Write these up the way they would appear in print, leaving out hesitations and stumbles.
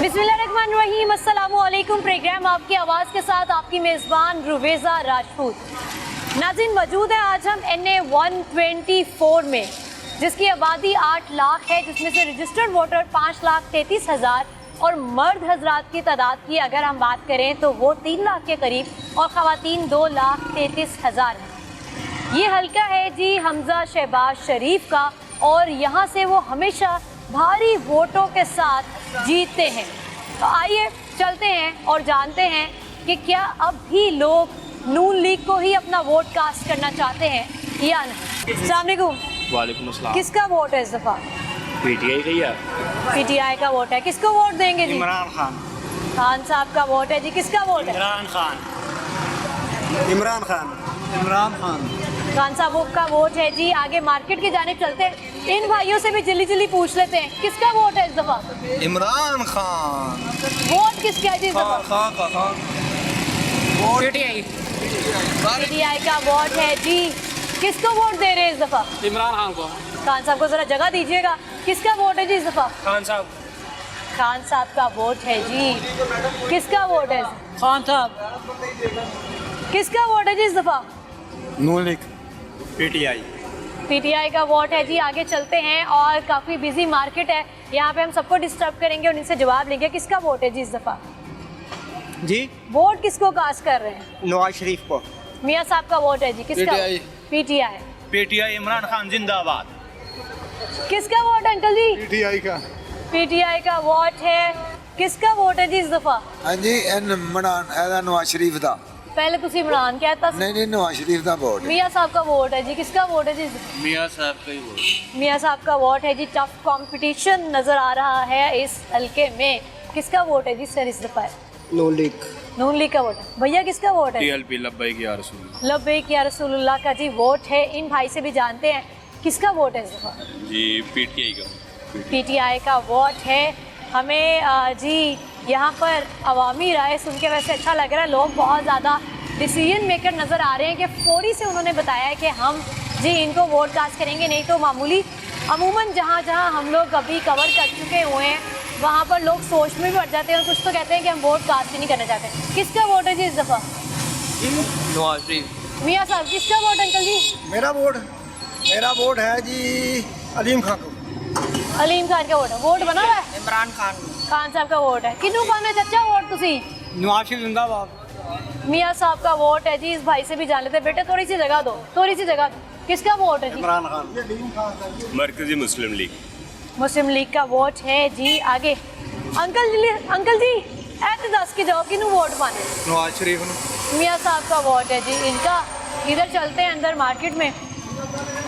बिस्मिल्लाहिर्रहमानिर्रहीम, अस्सलामुअलैकुम। प्रोग्राम आपकी आवाज़ के साथ आपकी मेज़बान रुवेज़ा राजपूत। नाज़रीन, मौजूद है आज हम NA 124 में, जिसकी आबादी 8 लाख है, जिसमें से रजिस्टर्ड वोटर 5,33,000 और मर्द हजरात की तादाद की अगर हम बात करें तो वो 3 लाख के करीब और ख़वातीन 2,33,000 हैं। ये हल्का है जी हमजा शहबाज शरीफ का, और यहाँ से वो हमेशा भारी वोटों के साथ जीतते हैं। तो आइए चलते हैं और जानते हैं कि क्या अब भी लोग नून लीग को ही अपना वोट कास्ट करना चाहते हैं या नहीं। अस्सलाम वालेकुम। वालेकुम अस्सलाम। किसका वोट है इस दफ़ा? पीटीआई का ही है। पीटीआई का वोट है। किसको वोट देंगे जी? इमरान खान। खान साहब का वोट है जी। किसका वोट है? इमरान खान। इमरान खान। इमरान खान। खान साहब का वोट है जी। आगे मार्केट की जानिब चलते हैं, इन भाइयों से भी जल्दी जल्दी पूछ लेते हैं किसका वोट है इस दफ़ा? इमरान खान। वोट किसका है जी इस दफ़ा? खान। पीटीआई। पीटीआई का वोट है जी। किसको वोट दे रहे हैं इस दफ़ा? इमरान खान को। खान साहब को ज़रा जगह दीजिएगा। किसका वोट है जी इस दफ़ा? खान साहब। खान साहब का वोट है जी। किसका वोट है? खान साहब। किसका वोट है जी इस दफ़ा? नून लीग। पीटीआई। पीटीआई का वोट है जी। आगे चलते हैं और काफ़ी बिजी मार्केट है, यहाँ पे हम सबको डिस्टर्ब करेंगे और इनसे जवाब लेंगे। किसका वोट है जी इस दफ़ा? जी वोट किसको कास्ट कर रहे हैं? नवाज शरीफ को। मियाँ साहब का वोट है जी। किसका? PTI। PTI. PTI. Imran Khan जिंदाबाद। किसका वोट है अंकल जी? पीटीआई का। पीटीआई का वोट है। किसका वोट है जी इस दफ़ा? हाँ जी, इमरान नवाज शरीफ दा। पहले तुसी इमरान कहता। नहीं, नवाज शरीफ दा वोट। मियाँ साहब का वोट है जी। किसका वोट है जी इस दफ़ा? मियाँ साहब का ही वोट। मियाँ साहब का वोट है जी। टफ कंपटीशन नज़र आ रहा है इस हल्के में। किसका वोट है जी सर इस दफ़ा? नून लीग। नून लीग का वोट है। भैया किसका वोट है? टीएलपी लब्बैक या रसूल। लब्बैक या रसूलुल्लाह का जी वोट है। इन भाई से भी जानते हैं किसका वोट है इस दफ़ा? जी पीटीआई का। पीटीआई का वोट है। हमें जी यहाँ पर अवामी राय सुन के वैसे अच्छा लग रहा है। लोग बहुत ज़्यादा डिसीजन मेकर नज़र आ रहे हैं कि फौरी से उन्होंने बताया है कि हम जी इनको वोट कास्ट करेंगे। नहीं तो मामूली अमूमन जहाँ जहाँ हम लोग अभी कवर कर चुके हुए हैं वहाँ पर लोग सोच में भी पड़ जाते हैं और कुछ तो कहते हैं कि हम वोट कास्ट ही नहीं करना चाहते। किसका वोट है जी इस दफ़ा? नवाज शरीफ। मियाँ साहब किसका वोट अंकल जी? मेरा वोट है जी अलीम खान को। अलीम खान का वोट है। वोट बना हुआ है? इमरान खान। खान साहब का वोट है। किन्नू पाना चाचा वोट तुसी? नवाज शरीफ जिंदाबाद। मियाँ साहब का वोट है जी। इस भाई से भी जान लेते। बेटे थोड़ी सी जगह दो, थोड़ी सी जगह दो। किसका वोट है जी? इमरान खान। मरकजी मुस्लिम लीग। मुस्लिम लीग का वोट है जी। आगे अंकल जी ऐसे दस के जाओ किन्नू वोट पाने? नवाज शरीफ। मियाँ साहब का वोट है जी इनका। इधर चलते हैं अंदर मार्केट में,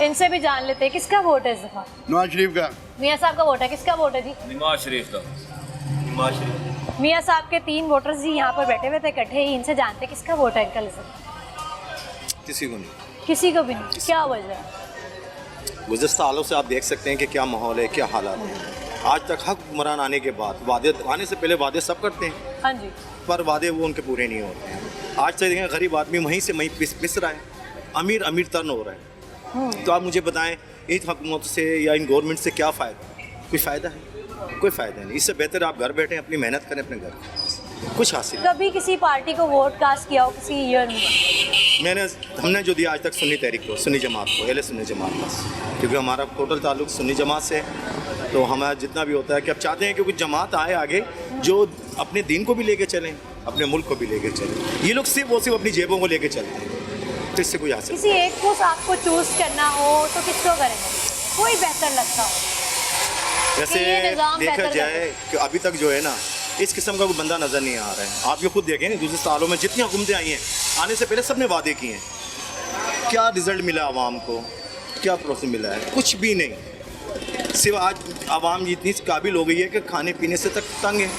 इनसे भी जान लेते हैं किसका वोट है इस दफ़ा? नवाज शरीफ का। मियाँ साहब का वोट है। किसका वोट है जी? नवाज शरीफ का। नवाज शरीफ। मियाँ साहब के 3 वोटर्स जी यहाँ पर बैठे हुए थे इकट्ठे ही। इनसे जानते हैं किसका वोट है अंकल इस दफ़ा? किसी को नहीं। किसी को भी नहीं। क्या वजह है? गुज़श्ता सालों से आप देख सकते हैं कि क्या माहौल है, क्या हालात हैं। आज तक हक हुक्मरान आने के बाद वादे आने से पहले वादे सब करते हैं, हाँ जी। पर वादे वो उनके पूरे नहीं होते हैं। आज से देखें गरीब आदमी वहीं से वहीं पिस रहा है, अमीर तरन हो रहा है। तो आप मुझे बताएं इन हुकूमत से या इन गवर्नमेंट से क्या फ़ायदा? कोई फ़ायदा है? कोई फ़ायदा नहीं। इससे बेहतर आप घर बैठें, अपनी मेहनत करें, अपने घर कुछ हासिल। कभी किसी पार्टी को वोट कास्ट किया हो किसी ईयर में? हमने जो दिया आज तक सुन्नी तहरीक को, सुन्नी जमात को, अहले सुन्नी जमात बस, क्योंकि हमारा टोटल ताल्लुक सुन्नी जमात से है। तो हमारा जितना भी होता है कि अब चाहते हैं कि कुछ जमात आए आगे जो अपने दीन को भी लेके चलें, अपने मुल्क को भी लेके चलें। ये लोग सिर्फ अपनी जेबों को लेके चलते हैं, तो इससे कोई हासिल। किसी एक को आपको चूज करना हो तो किसको करेंगे? कोई बेहतर लगता हो? वैसे देखा जाए कि अभी तक जो है ना इस किस्म का कोई बंदा नज़र नहीं आ रहा है। आप ये खुद देखें दूसरे सालों में जितनी हुकूमतें आई हैं आने से पहले सब ने वादे किए हैं, क्या रिज़ल्ट मिला आवाम को? क्या प्रोसेस मिला है? कुछ भी नहीं। सिर्फ आज आवाम इतनी काबिल हो गई है कि खाने पीने से तक तंग है।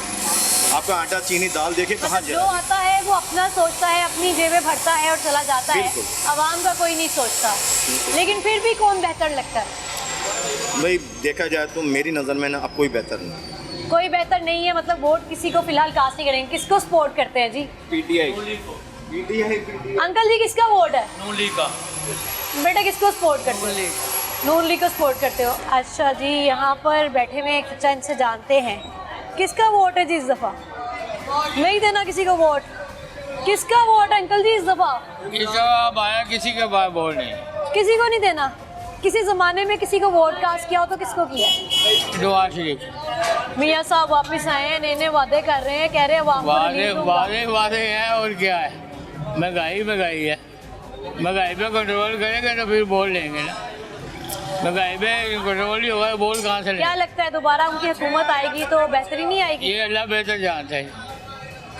आपका आटा चीनी दाल देखें कहाँ जो आता है वो अपना सोचता है, अपनी जेबें भरता है और चला जाता है। आवाम का कोई नहीं सोचता। लेकिन फिर भी कौन बेहतर लगता है? भाई देखा जाए तो मेरी नज़र में ना अब कोई बेहतर नहीं। कोई बेहतर नहीं है। मतलब वोट किसी को फिलहाल कास्ट नहीं करेंगे। किसको सपोर्ट करते हैं जी? पीटीआई। अंकल जी किसका वोट है? नून लीग का। बेटा किसको सपोर्ट करते हो? नून लीग को सपोर्ट करते हो। अच्छा जी, यहाँ पर बैठे हुए एक बच्चा, इनसे जानते हैं किसका वोट है जी इस दफा? नहीं देना किसी को वोट? किसका वोट है अंकल जी इस दफा? आया किसी के पास वोट नहीं। किसी को नहीं देना? किसी जमाने में किसी को वोट कास्ट किया हो तो किसको किया? नवाज शरीफ। मियाँ साहब वापस आए हैं, नए नए वादे कर रहे हैं, कह रहे हैं अवाम को वादे रिलीफ दूंगा। वादे वादे हैं और क्या है, महंगाई महंगाई है, महंगाई पे कंट्रोल करेंगे तो फिर वोट लेंगे ना। महंगाई पे कंट्रोल ही होगा, वोट कहाँ से क्या लेंगे? लगता है दोबारा उनकी हुकूमत आएगी तो बेहतरी नहीं आएगी? ये अल्लाह बेहतर जानता है।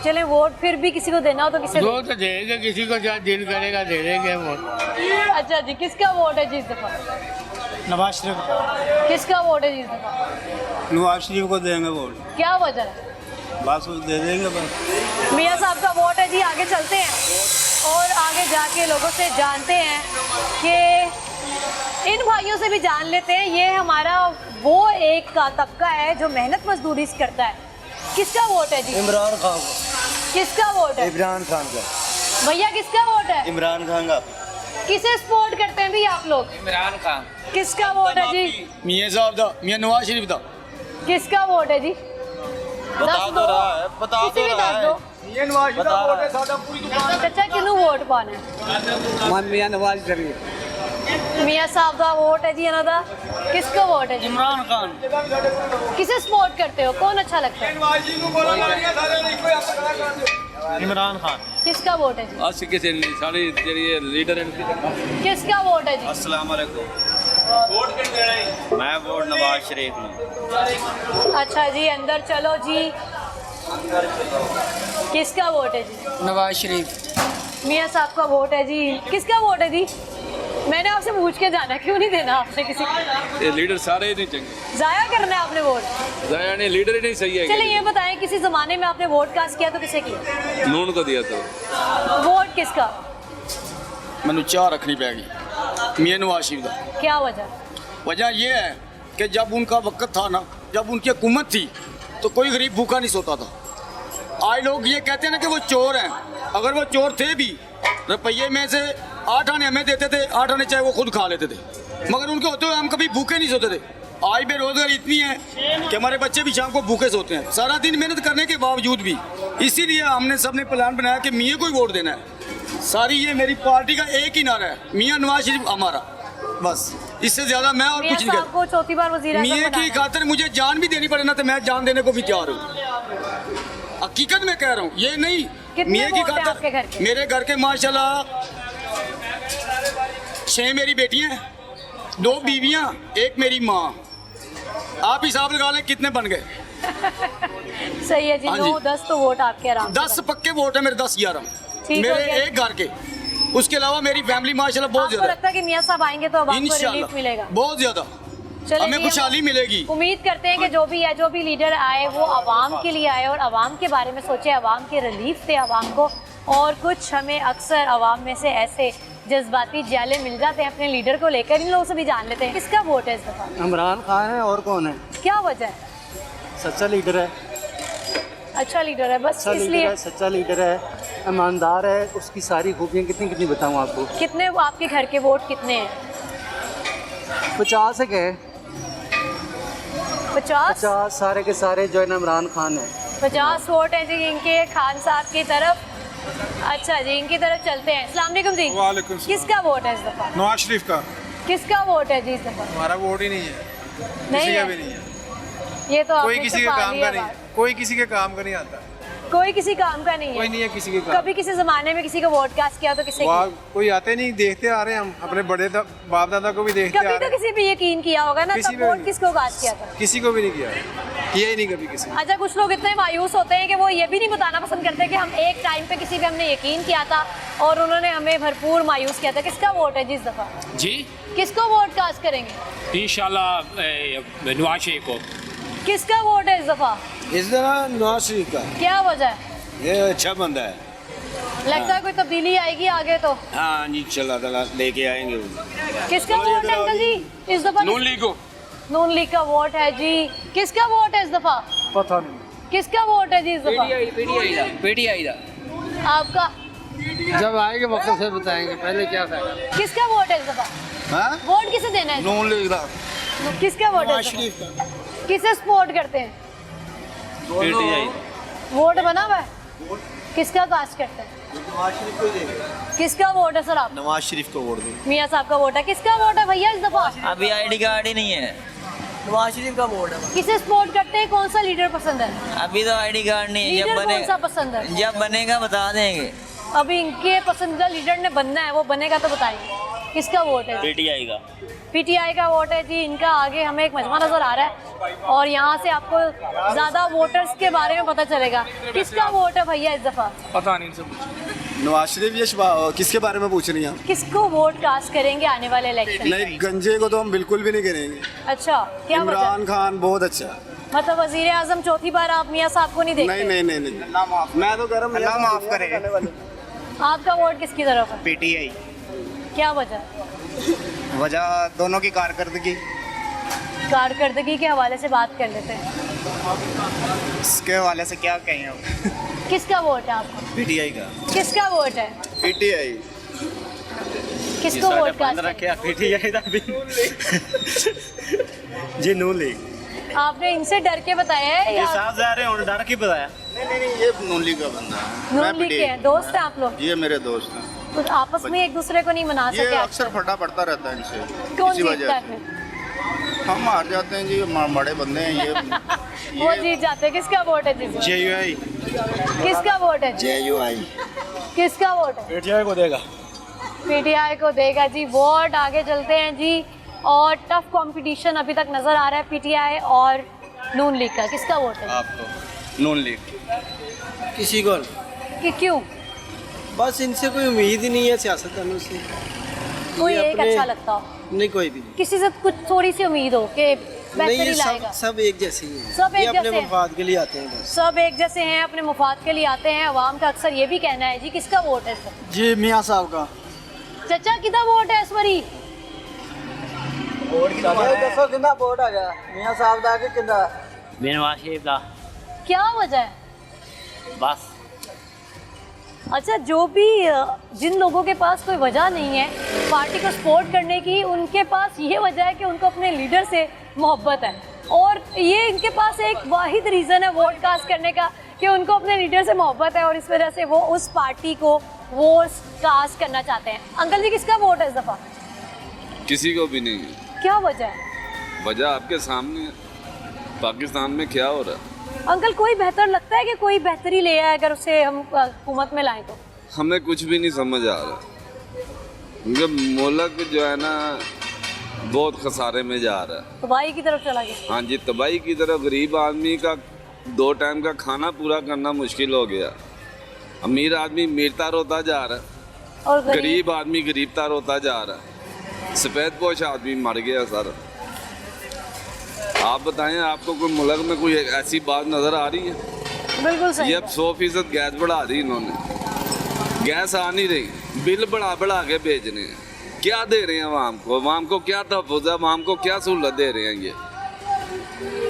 चले वोट फिर भी किसी को देना हो तो किसे दो तो देंगे, किसी को जहाँ दिल करेगा दे देंगे वोट। अच्छा जी, किसका वोट है जी इस दफा? नवाज शरीफ। किसका वोट है जी इस दफा? नवाज शरीफ को देंगे वोट, क्या वजह है? बस वो दे देंगे बस। मियाँ साहब का वोट है जी। आगे चलते हैं और आगे जाके लोगों से जानते हैं कि इन भाइयों से भी जान लेते हैं। ये हमारा वो एक का तबका है जो मेहनत मजदूरी से करता है। किसका वोट है जी? इमरान खान का। किसका वोट है? इमरान खान का। भैया किसका वोट है? इमरान खान का। किसे सपोर्ट करते हैं भी आप लोग? इमरान खान। किसका वोट है जी? मियाँ साहब दा, मियाँ नवाज शरीफ दा। किसका वोट है जी? बता तो रहा है, बता किसी तो भी रहा दस है। दो। मियाँ नवाज शरीफ दा वोट है सादा पूरी दुकान। चाचा किनू वोट पाना है? मियाँ नवाज शरीफ। मियाँ साहब का वोट है जी इन्हों किसका वोट है जी? इमरान खान। किसे सपोर्ट करते हो? कौन अच्छा लगता है? इमरान खान। किसका वोट है जी? आज किसी नहीं सारे जरिए लीडर किसका वोट है जी? अस्सलाम वालेकुम। मैं वोट नवाज शरीफ हूँ। अच्छा जी, अंदर चलो जी। किसका वोट है जी? नवाज शरीफ। मियाँ साहब का वोट है जी। किसका वोट है जी? मैंने आपसे पूछ के जाना, क्यों नहीं देना आपने किसी को? ये लीडर सारे ही नहीं चंगे, जाया करना है आपने वोट? जाया नहीं, लीडर ही नहीं सही है। चलिए ये बताएं, किसी जमाने में आपने वोट कास्ट किया तो किसे किया? नून को दिया था। वोट किसका? मैंने चाह रखनी पैगी मियाँ नवाज शरीफ दा। क्या वजह? वजह ये है कि जब उनका वक्त था ना, जब उनकी हुकूमत थी तो कोई गरीब भूखा नहीं सोता था। आज लोग ये कहते हैं ना कि वो चोर हैं, अगर वो चोर थे भी रुपये में से 8 आने हमें देते थे, 8 आने चाहे वो खुद खा लेते थे, मगर उनके होते हुए हम कभी भूखे नहीं सोते थे। आज बेरोजगारी इतनी है कि हमारे बच्चे भी शाम को भूखे सोते हैं, सारा दिन मेहनत करने के बावजूद भी। इसीलिए हमने सबने प्लान बनाया कि मियाँ को ही वोट देना है। सारी ये मेरी पार्टी का एक ही नारा है, मियाँ नवाज शरीफ हमारा, बस इससे ज्यादा मैं और मियाँ कुछ नहीं साहब को चौथी बार वज़ीर आज़म मियाँ की बनाना है। खातिर मुझे जान भी देनी पड़े ना तो मैं जान देने को भी तैयार हूँ। हकीकत में कह रहा हूँ, ये नहीं कितने मियाँ की वोट हैं आपके घर खातिर। के? मेरे घर के माशाल्लाह 6 मेरी बेटियां हैं, 2 बीवियां, 1 मेरी माँ। आप हिसाब लगा लें कितने बन गए। सही है जी। हाँ 9-10 तो वोट आपके आराम से 10 पक्के वोट है मेरे, 10-11 ठीक हो मेरे गया। एक घर के। उसके अलावा मेरी फैमिली माशाल्लाह बहुत आपको ज्यादा लगता है कि मियाँ साहब आएंगे तो अब आपको रिलीफ मिलेगा? इंशाल्लाह बहुत ज्यादा चलिए हमें जी, खुशहाली मिलेगी। उम्मीद करते हैं कि जो भी है, जो भी लीडर आए वो आवाम के लिए आए और आवाम के बारे में सोचे, आवाम के रिलीफ दे आवाम को। और कुछ हमें अक्सर आवाम में से ऐसे जज्बाती जाले मिल जाते हैं अपने लीडर को लेकर। इन लोगों से भी जान लेते हैं किसका वोट है इस दफा? इमरान खान है और कौन है? क्या वजह है? सच्चा लीडर है, अच्छा लीडर है, बस अच्छा लीडर इसलिए। है, सच्चा लीडर है, ईमानदार है। उसकी सारी खूबियाँ कितनी कितनी बताऊँ आपको। कितने आपके घर के वोट कितने हैं? 50 है गए, 50? 50 सारे के सारे जो है ना इमरान खान है। 50 वोट हैं जी इनके खान साहब की तरफ। अच्छा जी, इनकी तरफ चलते हैं। अस्सलाम वालेकुम जी। वालेकुम सलाम। किसका वोट है इस दफा? नवाज शरीफ का। किसका वोट है जी इस दफा? हमारा वोट ही नहीं है, नहीं किसी का है? भी नहीं है। ये तो कोई आपने किसी के छुपा काम लिया का नहीं, बात। कोई किसी के काम का नहीं आता, कोई किसी काम का नहीं कोई है। नहीं है किसी के काम। कभी किसी जमाने में किसी को वोट कास्ट किया तो किसे वहाँ किया? कोई आते नहीं, देखते आ रहे हैं, हम अपने बड़े बाप दादा को भी देखते आ कभी रहे तो हैं, किसी पे यकीन किया होगा ना, किसी तब पे वोट नहीं। किसको कास्ट किया था? किसी को भी नहीं किया ही नहीं कभी किसी को। अच्छा, कुछ लोग इतने मायूस होते हैं कि वो ये भी नहीं बताना पसंद करते कि हम एक टाइम पे किसी पे हमने यकीन किया था और उन्होंने हमें भरपूर मायूस किया था। किसका वोट है जी इस दफा? जी किसको वोट कास्ट करेंगे? इंशाल्लाह नवाज शरीफ को। किसका वोट है इस दफा? इस तरह नवाज शरीफ का क्या वजह है? ये अच्छा बंदा है। लगता है कोई तब्दीली आएगी आगे तो। हाँ जी, चला तला लेके आएंगे वो। किसका वोट है अंकल जी इस दफा? नून लीग को। नून लीग का वोट है जी। किसका वोट है इस दफा? पता नहीं। किसका वोट है जी इस दफा? पीटीआई दा। आपका? जब आएंगे वक्त से बताएंगे, पहले क्या फायदा। किसका वोट है इस दफा? हाँ? वोट किसे देना है? नून लीग का। किसका वोट है इस दफा? किसे सपोर्ट करते हैं? पीटीआई वोट बना हुआ है? किसका कास्ट करते हैं? नवाज शरीफ को देंगे। किसका वोट है सर आप? नवाज शरीफ को वोट देंगे। मियाँ साहब का वोट है। किसका वोट है भैया इस दफा? अभी आईडी कार्ड ही नहीं है। नवाज शरीफ का वोट है। किसे सपोर्ट करते हैं? कौन सा लीडर पसंद है? अभी तो आईडी कार्ड नहीं है। लीडर कौन सा पसंद है? जब बनेगा बता देंगे। अभी इनके पसंदीदा लीडर ने बनना है, वो बनेगा तो बताएंगे। किसका वोट है? पीटीआई का। पीटीआई का वोट है जी। इनका आगे हमें एक मजमा नजर आ रहा है और यहाँ से आपको ज्यादा वोटर्स के बारे में पता चलेगा। किसका वोट है भैया इस दफा? पता नहीं सब। नवाज शरीफ ये किसके बारे में पूछ रही हैं? किसको वोट कास्ट करेंगे आने वाले इलेक्शन? नहीं, गंजे को तो हम बिल्कुल भी नहीं करेंगे। अच्छा, क्या वजह? इमरान खान बहुत अच्छा। मतलब वजीर आजम चौथी बार आप मियाँ साहब को नहीं देखते? नहीं। मैं तो कह रहा हूँ अल्लाह माफ करे। आपका वोट किसकी तरफ है? पीटीआई। क्या वजह? वजह दोनों की कारकर्दगी। कारकर्दगी के हवाले से बात कर लेते हैं। इसके हवाले से क्या कहें अब? किसका वोट है आपका? पीटीआई का। किसका वोट है? पीटीआई। किसको वोट कास्ट? पीटीआई का भी जी नून लीग। आपने इनसे डर के बताया है या साहब जा रहे हैं डर के बताया? नहीं, ये नून लीग का बंदा है। नून लीग के हैं? दोस्त हैं आप लोग? ये मेरे दोस्त हैं। तो आपस में एक दूसरे को नहीं मना ये सके? अक्सर फटा पड़ता रहता है इनसे। कौन इसी जीतता वजह है से। फिर? हम हार जाते हैं जी, बड़े बंदे हैं ये। वो जीत जाते हैं। किसका वोट है जी? जेयूआई। किसका वोट है? जेयूआई। किसका वोट है? पीटीआई को देगा। पीटीआई को देगा जी वोट। आगे चलते हैं जी। और टफ कंपटीशन अभी तक नजर आ रहा है पीटीआई और नून लीग का। किसका वोट है? आपको नून लीग। किसी को कि क्यों? बस इनसे कोई उम्मीद ही नहीं है सियासतदानों से। कोई ये एक अपने- अच्छा लगता हो? नहीं, कोई भी किसी से कुछ थोड़ी सी उम्मीद हो कि नहीं। बेहतरी ये लाएगा? सब एक जैसे ही हैं। सब ये एक अपने जैसे हैं। मफाद के लिए आते हैं बस। सब एक जैसे हैं, अपने मुफाद के लिए आते हैं। अवाम का अक्सर ये भी कहना है जी। किसका वोट है सर? जी मियाँ साहब का। चचा किदा वोट है इस बारी? दसो किंदा वोट आ गया मियाँ साहब दा के किंदा? नवाज शरीफ का। क्या वजह है? बस अच्छा, जो भी जिन लोगों के पास कोई वजह नहीं है पार्टी को सपोर्ट करने की, उनके पास ये वजह है कि उनको अपने लीडर से मोहब्बत है। और ये इनके पास एक वाहिद रीज़न है वोट कास्ट करने का कि उनको अपने लीडर से मोहब्बत है और इस वजह से वो उस पार्टी को वोट कास्ट करना चाहते हैं। अंकल जी किसका वोट है इस दफ़ा? किसी को भी नहीं है। क्या वजह है? वजह आपके सामने है। पाकिस्तान में क्या हो रहा है? अंकल कोई बेहतर लगता है कि कोई बेहतरी ले आए अगर उसे हम हुकूमत में लाएं तो? हमें कुछ भी नहीं समझ आ रहा, क्योंकि मुल्क जो है ना बहुत खसारे में जा रहा है। तबाही की तरफ चला गया। हाँ जी, तबाही की तरफ। गरीब आदमी का 2 टाइम का खाना पूरा करना मुश्किल हो गया। अमीर आदमी मीरता रोता जा रहा है और गरीब आदमी गरीबता रोता जा रहा है। सफ़ेद पोश आदमी मर गया सर। आप बताएं, आपको कोई मुल्क में कोई ऐसी बात नज़र आ रही है? बिल्कुल सही ये अब 100% गैस बढ़ा दी इन्होंने। गैस आ नहीं रही, बिल बढ़ा के भेज रहे हैं। क्या दे रहे हैं आवाम को? आवाम को क्या तहफ़्फ़ुज़ है? आवाम को क्या सहूलत दे रहे हैं ये?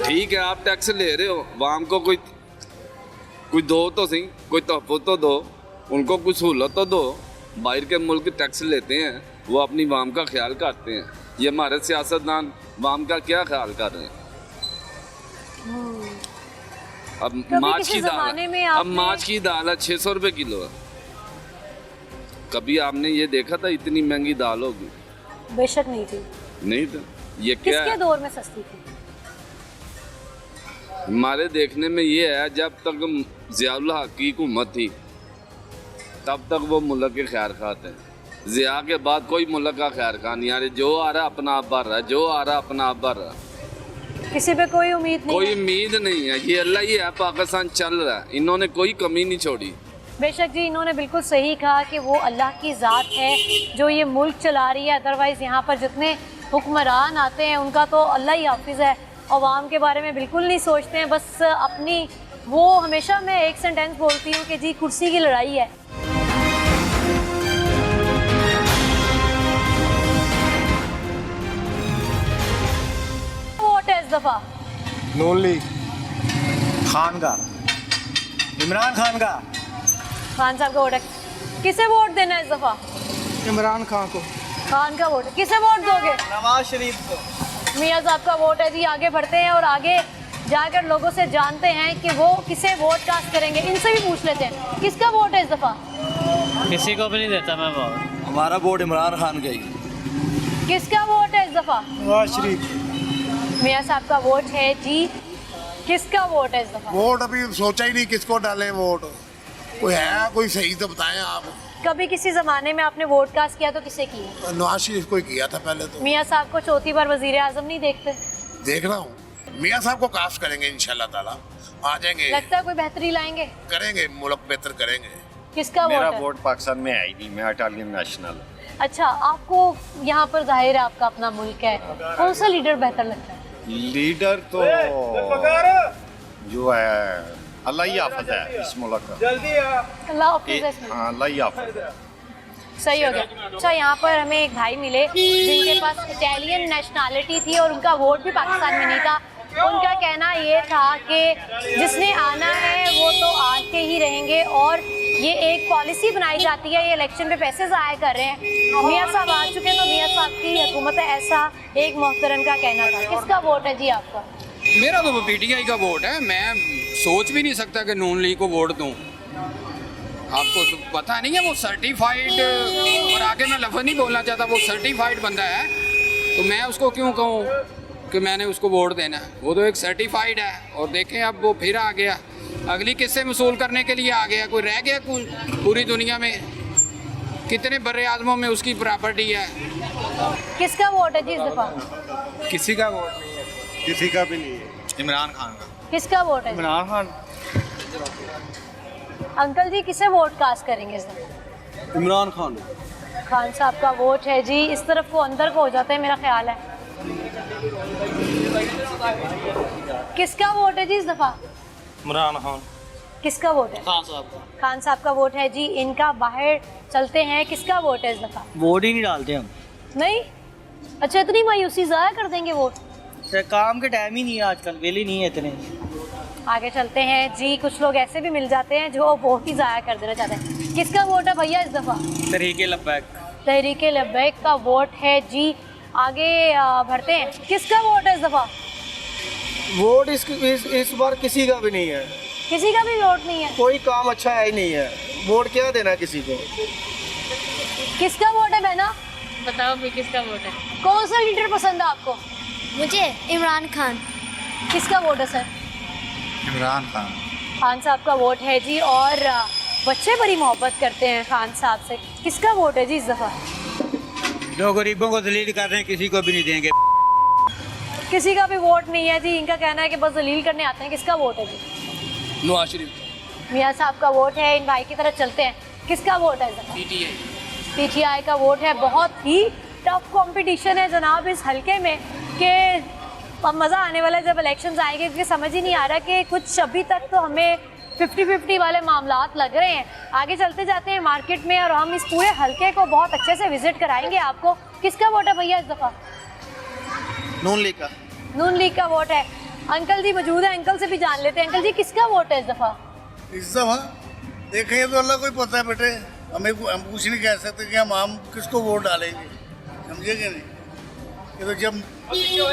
ठीक है, आप टैक्स ले रहे हो, आवाम को कोई दो तो सही, कोई तहफ़्फ़ुज़ तो दो, उनको कुछ सहूलत तो दो। बाहर के मुल्क टैक्स लेते हैं, वो अपनी आवाम का ख्याल करते हैं। ये हमारे सियासतदान आवाम का क्या ख्याल कर रहे हैं? अब माछ किसी की ज़माने में दाल, अब आपने- माछ की दाल है 600 रुपये किलो है। कभी आपने ये देखा था इतनी महंगी दाल होगी? बेशक नहीं थी। नहीं था। ये क्या किसके है? दौर में सस्ती थी? हमारे देखने में ये है, जब तक ज़ियाउल हक की हुकूमत थी तब तक वो मुल्क के खैर खाते हैं। ज़िया के बाद कोई मुल्क का खैर खा नहीं आ रही। जो आ रहा है अपना आप भर रहा है, जो आ रहा है अपना आप भर रहा है। किसी पे कोई उम्मीद नहीं कोई है। उम्मीद नहीं है। ये अल्लाह ही है, पाकिस्तान चल रहा है। इन्होंने कोई कमी नहीं छोड़ी। बेशक जी, इन्होंने बिल्कुल सही कहा कि वो अल्लाह की ज़ात है जो ये मुल्क चला रही है। अदरवाइज़ यहाँ पर जितने हुक्मरान आते हैं उनका तो अल्लाह ही हाफिज़ है। अवाम के बारे में बिल्कुल नहीं सोचते हैं, बस अपनी वो। हमेशा मैं एक सेंटेंस बोलती हूँ कि जी कुर्सी की लड़ाई है। वोट है इस दफ़ा? नून लीग। खान का, इमरान खान का। खान साहब का वोट है। किसे वोट देना है इस दफ़ा? इमरान खान को। खान का वोट है। किसे वोट दोगे? नवाज शरीफ को। मियाँ साहब का वोट है जी। आगे बढ़ते हैं और आगे जाकर लोगों से जानते हैं कि वो किसे वोट कास्ट करेंगे। इनसे भी पूछ लेते हैं किसका वोट है इस दफ़ा। किसी को भी नहीं देता मैं वोट। हमारा वोट इमरान खान का ही। किसका वोट है इस दफ़ा। नवाज शरीफ। मियाँ साहब का वोट है जी। किसका वोट है इस दफ़ा। वोट अभी सोचा ही नहीं किसको डाले वोट। कोई है कोई सही तो बताएं आप। कभी किसी ज़माने में आपने वोट कास्ट किया तो किसे किया। नवाज शरीफ को ही किया था पहले तो। मियाँ साहब को चौथी बार वजीर आजम नहीं देखते। देख रहा हूँ मियाँ साहब को कास्ट करेंगे इंशाल्लाह ताला, आ जाएंगे, लगता है कोई बेहतरी लाएंगे। करेंगे, मुल्क बेहतर करेंगे। किसका मेरा वोट है। वोट पाकिस्तान में है ही नहीं, मैं इटालियन नेशनल। अच्छा, आपको यहाँ पर जाहिर है आपका अपना मुल्क है, कौन सा लीडर बेहतर लगता है। लीडर तो जो है अल्लाह ही हाफ़िज़ है इस मुल्क का। अल्लाह हाफ़िज़ है इसमें। हाँ अल्लाह ही हाफ़िज़ है। सही हो गया। अच्छा, यहाँ पर हमें एक भाई मिले जिनके पास इटालियन नेशनैलिटी थी और उनका वोट भी पाकिस्तान में नहीं था। उनका कहना ये था कि जिसने आना है वो तो आके ही रहेंगे और ये एक पॉलिसी बनाई जाती है, ये इलेक्शन पे पैसे ज़ाया कर रहे हैं। मियाँ साहब आ चुके हैं तो मियाँ साहब की हुकूमत है, ऐसा एक मोहतरम का कहना था। किसका वोट है जी आपका। मेरा तो पीटीआई का वोट है। मैं सोच भी नहीं सकता कि नून लीग को वोट दूं। आपको तो पता नहीं है वो सर्टिफाइड, और आगे मैं लफ्ज़ नहीं बोलना चाहता, वो सर्टिफाइड बंदा है तो मैं उसको क्यों कहूँ कि मैंने उसको वोट देना है। वो तो एक सर्टिफाइड है। और देखें अब वो फिर आ गया, अगली किस्से वसूल करने के लिए आ गया। कोई रह गया पूरी दुनिया में, कितने बड़े आजमों में उसकी प्रॉपर्टी है। किसका वोट है जी इस दफ़ा। किसी का वोट नहीं है, किसी का भी नहीं है। इमरान खान का। किसका वोट है। इमरान खान। अंकल जी किसे वोट कास्ट करेंगे इस दफ़ा। इमरान खान। खान साहब का वोट है जी। इस तरफ वो अंदर को हो जाता है मेरा ख्याल है। किसका वोट है जी इस दफ़ा। इमरान खान। किसका वोट है। खान साहब का खान साहब का वोट है जी इनका। बाहर चलते हैं, किसका वोट है इस दफ़ा। वोट ही नहीं डालते हम। नहीं, अच्छा इतनी मायूसी ज़ाया कर देंगे वोट। काम के टाइम ही नहीं है आजकल, वेले नहीं है इतने। आगे चलते हैं जी। कुछ लोग ऐसे भी मिल जाते हैं जो वोट ही ज़ाया कर देना चाहते हैं। किसका वोट है भैया इस दफ़ा। तहरीके लब्बैक। तहरीके लब्बैक का वोट है जी। आगे बढ़ते हैं, किसका वोट है इस दफ़ा। वोट इस बार किसी का भी नहीं है, किसी का भी वोट नहीं है। कोई काम अच्छा है ही नहीं है, वोट क्या देना किसी को। किसका वोट है बहना। बताओ भी किसका वोट है। कौन सा लीडर पसंद है आपको। मुझे इमरान खान। किसका वोट है सर। इमरान खान। खान साहब का वोट है जी। और बच्चे बड़ी मोहब्बत करते हैं खान साहब से। किसका वोट है जी इस दफ़ा। जो गरीबों को दलील कर रहे हैं किसी को भी नहीं देंगे। किसी का भी वोट नहीं है जी। इनका कहना है कि बस दलील करने आते हैं। किसका वोट है जी। नवाज शरीफ। मियाँ साहब का वोट है। इन भाई की तरफ चलते हैं, किसका वोट है इस दफ़ा। पीटीआई का वोट है। बहुत ही टफ कंपटीशन है जनाब इस हलके में कि अब मज़ा आने वाला है जब इलेक्शंस आएंगे, क्योंकि समझ ही नहीं आ रहा कि कुछ अभी तक तो हमें 50-50 वाले मामलात लग रहे हैं। आगे चलते जाते हैं मार्केट में और हम इस पूरे हलके को बहुत अच्छे से विजिट कराएंगे आपको। किसका वोट है भैया इस दफ़ा। नून लीग का। नून लीग का वोट है। अंकल जी मौजूद है, अंकल से भी जान लेते हैं। अंकल जी किसका वोट है इस दफ़ा। इस दफ़ा देखें तो अल्लाह को ही पता है बेटे, हम कुछ नहीं कह सकते कि हम किसको वोट डालेंगे, समझे कि नहीं। ये तो जब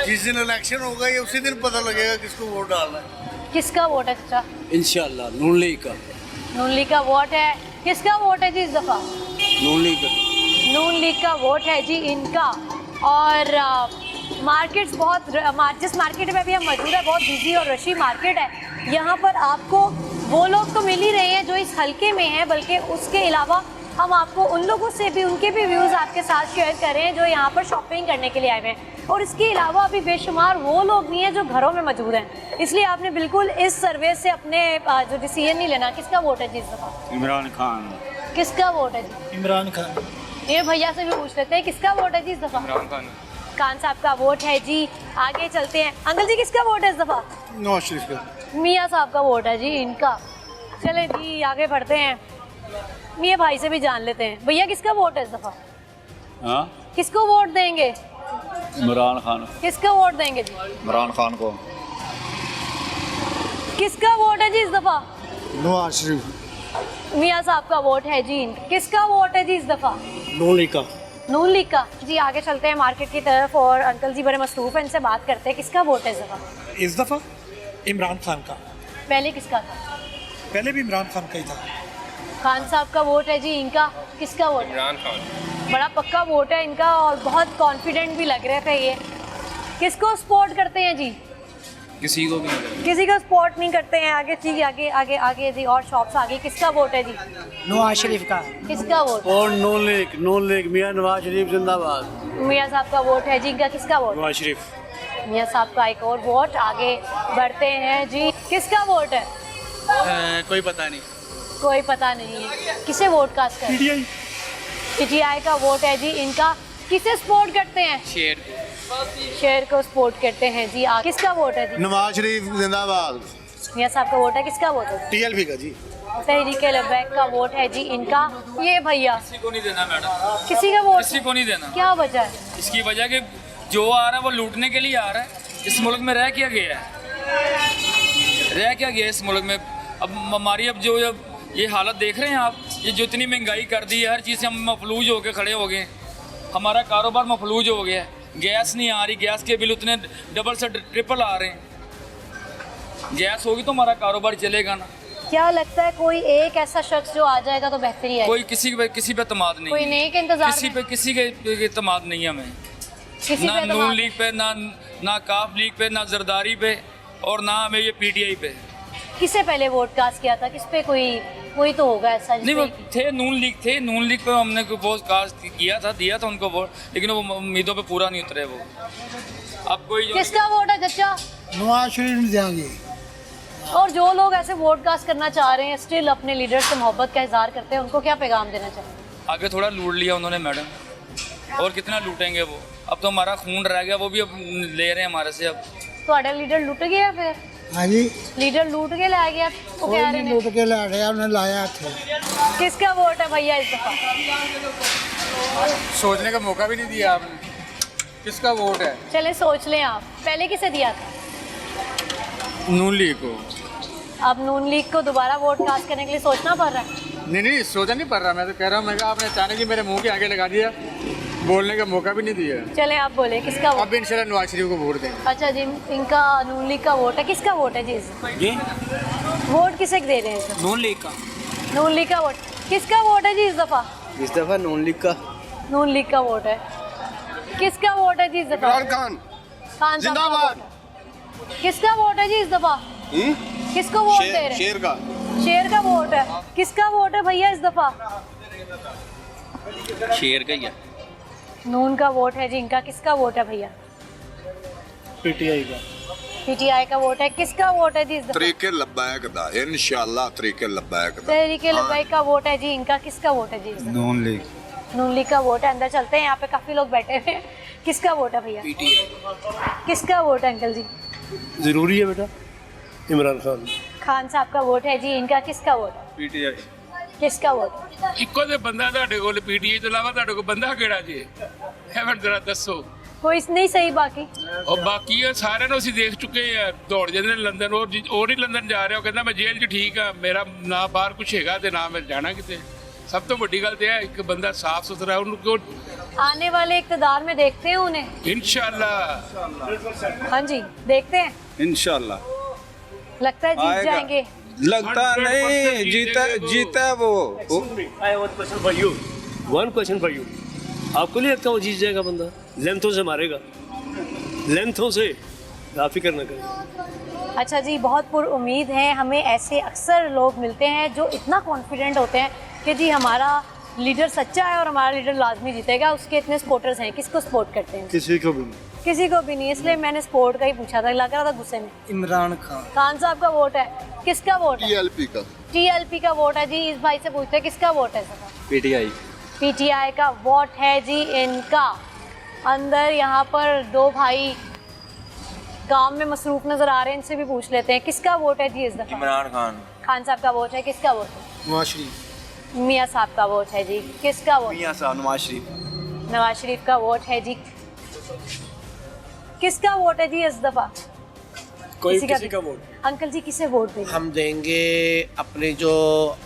जिस दिन इलेक्शन होगा ये उसी दिन पता लगेगा किसको वोट डालना है। किसका वोट है चाचा। इंशाल्लाह नून लीग का। नून लीग का वोट है। किसका वोट है जी इस दफ़ा। नून लीग का। नून लीग का वोट है जी इनका। और मार्केट्स बहुत, जिस मार्केट में भी हम मौजूद है बहुत बिजी और रशी मार्केट है। यहाँ पर आपको वो लोग तो मिल ही रहे हैं जो इस हलके में हैं, बल्कि उसके अलावा हम आपको उन लोगों से भी, उनके भी व्यूज़ आपके साथ शेयर कर रहे हैं जो यहाँ पर शॉपिंग करने के लिए आए हुए हैं। और इसके अलावा अभी बेशुमार वो लोग भी हैं जो घरों में मौजूद हैं। इसलिए आपने बिल्कुल इस सर्वे से अपने जो डिसीजन नहीं लेना। किसका वोट है जी इस दफ़ा। इमरान खान। किसका वोट है जी। इमरान खान। ये भैया से भी पूछ लेते हैं, किसका वोट है जी इस दफ़ा। इमरान खान। खान साहब का वोट है जी। आगे चलते हैं, अंकल जी किसका वोट है इस दफ़ा। नवाज शरीफ का। मियाँ साहब का वोट है जी इनका। चले जी आगे बढ़ते हैं, मियाँ भाई से भी जान लेते हैं। भैया किसका वोट है इस दफ़ा। हाँ किसको वोट देंगे। इमरान खान। किसका वोट देंगे जी। इमरान खान को। किसका वोट है जी इस दफ़ा। नवाज शरीफ। मियाँ साहब का वोट है जी। किसका वोट है जी इस दफ़ा। नून लीग का। नून लीग का जी। आगे चलते हैं मार्केट की तरफ और अंकल जी बड़े मसरूफ़ हैं, इनसे बात करते हैं। किसका वोट है इस दफ़ा। इस दफ़ा इमरान खान का। पहले किसका था? पहले भी इमरान खान का ही था। खान साहब का वोट है जी, इनका किसका वोट? इमरान खान। बड़ा पक्का वोट है इनका और बहुत कॉन्फिडेंट भी लग रहे थे ये। किसको सपोर्ट करते हैं जी? किसी को भी नहीं। किसी को सपोर्ट नहीं करते हैं। आगे जी, आगे आगे आगे जी, और शॉप्स आगे। किसका वोट है जी? नवाज शरीफ का। किसका वोट? और नून लीग मियाँ नवाज शरीफ जिंदाबाद। मियाँ साहब का वोट है जी, इनका किसका वोट? नवाज शरीफ। मियाँ साहब का एक और वोट। आगे बढ़ते हैं जी, किसका वोट है? कोई पता नहीं। कोई पता नहीं है। किसे वोट कास्ट कर? पीटीआई का वोट है जी इनका। किसे सपोर्ट करते हैं? शेर को सपोर्ट करते हैं जी। किसका वोट है जी? नवाज शरीफ जिंदाबाद। मियाँ साहब का वोट है, किसका वोट है? टीएलपी का जी। तहरीक लब्बैक का वोट है जी इनका। ये भैया किसी को नहीं देना मैडम, किसी का वोट? किसी को नहीं देना। क्या वजह है? इसकी वजह कि जो आ रहा है वो लूटने के लिए आ रहा है। इस मुल्क में रह क्या गया है, रह क्या गया इस मुल्क में? अब हमारी अब ये हालत देख रहे हैं आप, ये जो इतनी महंगाई कर दी है, हर चीज़ से हम मफलूज होकर खड़े हो गए। हमारा कारोबार मफलूज हो गया है। गैस नहीं आ रही, गैस के बिल उतने डबल से ट्रिपल आ रहे हैं। गैस होगी तो हमारा कारोबार चलेगा ना। क्या लगता है कोई एक ऐसा शख्स जो आ जाएगा तो बेहतरी है? कोई किसी पे एतमाद नहीं, कोई नए के इंतजार में? किसी के एतमाद नहीं है हमें। किसी ना पे नून लीग पे, ना काफ लीग पे, ना जरदारी पे, और ना हमें ये पीटीआई पे। किसे पहले वोट कास्ट किया था? किस पे? कोई तो होगा ऐसा नहीं, वो थे नून लीग पे हमने वोट कास्ट किया था, दिया था उनको वोट, लेकिन वो उम्मीदों पे पूरा नहीं उतरे वो। अब कोई किसका वोट है चचा? नवाज शरीफ देंगे। और जो लोग ऐसे वोट कास्ट करना चाह रहे हैं, स्टिल अपने लीडर से मोहब्बत का इजहार करते हैं, उनको क्या पैगाम देना चाहिए? आगे थोड़ा लूट लिया उन्होंने मैडम, और कितना लूटेंगे वो? अब तो हमारा खून रह गया, वो भी अब ले रहे हैं हमारे से। अब ਤੁਹਾਡਾ लीडर लुट गया फिर? हाँ जी। लीडर लूट के ला गया, वो कह रहे हैं। लूट के ला गया, उन्हें लाया थे। किसका वोट है भैया इस दफा? सोचने का मौका भी नहीं दिया आपने। किसका वोट है? चले सोच लें आप। पहले किसे दिया था? नून लीग को। अब नून लीग को दोबारा वोट कास्ट करने के लिए सोचना पड़ रहा है? नहीं, सोचा नहीं पड़ रहा। मैं तो कह रहा हूँ, मैं कहा आपने अचानक ही मेरे मुंह के आगे लगा दिया, बोलने का मौका भी नहीं दिया। चले आप बोले किसका वोट? अब इंशाल्लाह नवाज शरीफ को वोट देंगे। अच्छा जी, इनका नून लीग का वोट है। किसका वोट है जी? जी वोट किसे दे रहे हैं? नून लीग का। नून लीग का वोट। किसका वोट है जी इस दफा? इस दफा नून लीग का। नून लीग का वोट है। किसका वोट है जी इस दफा? खान खान जिंदाबाद। किसका वोट है जी इस दफा? किसको वोट दे रहे हैं? शेर का। शेर का वोट है। किसका वोट है भैया इस दफा? शेर का ही है। नून का वोट है जी इनका। किसका वोट है भैया? पीटीआई का। पीटीआई का वोट है। किसका वोट है जी इस दफा? तरीके लब्बैक दा इंशाल्लाह तरीके लब्बैक दा। तहरीक लब्बैक का वोट है जी इनका। किसका वोट है जी इस दफा? नून लीग। नून लीग का वोट है। अंदर चलते हैं, यहाँ पे काफी लोग बैठे हुए हैं। किसका वोट है भैया? किसका वोट है अंकल जी? जरूरी है बेटा। इमरान खान। खान साहब का वोट है जी इनका। किसका वोट है? पीटीआई। किसका वोट? ਇੱਕੋ ਤੇ ਬੰਦਾ ਤੁਹਾਡੇ ਕੋਲ ਪੀਟੀਆਈ ਤੋਂ ਇਲਾਵਾ ਤੁਹਾਡੇ ਕੋਲ ਬੰਦਾ ਕਿਹੜਾ ਜੀ? ਇਹ ਮੈਨੂੰ ਜਰਾ ਦੱਸੋ। कोई नहीं सही बाकी। ਔਰ ਬਾਕੀ ਇਹ ਸਾਰਿਆਂ ਨੂੰ ਅਸੀਂ ਦੇਖ ਚੁੱਕੇ ਆ, ਦੌੜ ਜਾਂਦੇ ਨੇ ਲੰਦਨ। ਉਹ ਨਹੀਂ ਲੰਦਨ ਜਾ ਰਿਹਾ, ਉਹ ਕਹਿੰਦਾ ਮੈਂ ਜੇਲ੍ਹ 'ਚ ਠੀਕ ਆ, ਮੇਰਾ ਨਾ ਬਾਹਰ ਕੁਝ ਹੈਗਾ ਤੇ ਨਾ ਮੈਂ ਜਾਣਾ ਕਿਤੇ। ਸਭ ਤੋਂ ਵੱਡੀ ਗੱਲ ਤੇ ਹੈ ਇੱਕ ਬੰਦਾ ਸਾਫ਼ ਸੁਥਰਾ, ਉਹਨੂੰ ਕਿਉਂ? आने वाले इक़्तिदार में देखते हैं उन्हें इंशाल्लाह। हाँ जी देखते हैं इंशाल्लाह। लगता है जीत आएगा। जाएंगे। लगता नहीं, जीता है वो। I one question for you. One question for you. आपको नहीं लगता वो जीत जाएगा? बंदा लेंथों से मारेगा, लेंथों से, आप फिक्र न करें। अच्छा जी, बहुत पुर उम्मीद है। हमें ऐसे अक्सर लोग मिलते हैं जो इतना कॉन्फिडेंट होते हैं कि जी हमारा लीडर सच्चा है और हमारा लीडर लाजमी जीतेगा। उसके इतने सपोर्टर्स हैं। किसको सपोर्ट करते हैं? किसी को भी नहीं। किसी को भी नहीं। इसलिए मैंने सपोर्ट का ही पूछा था, लग रहा था गुस्से में। इमरान खान। खान साहब का वोट है। किसका वोट है? टीएलपी का। टीएलपी का वोट है जी। इस भाई से पूछते हैं किसका वोट है? पीटीआई। पीटीआई का वोट है जी इनका। अंदर यहाँ पर दो भाई काम में मसरूफ नजर आ रहे हैं, इनसे भी पूछ लेते हैं किसका वोट है जी इस दफा? इमरान खान। खान साहब का वोट है। किसका वोट है? नवाज शरीफ। मियाँ साहब का वोट है जी। किसका वोट? मियाँ साहब। नवाज शरीफ। नवाज शरीफ का वोट है जी। किसका वोट है जी इस दफा? कोई किसी का वोट। अंकल जी किसे वोट देंगे? हम देंगे अपने जो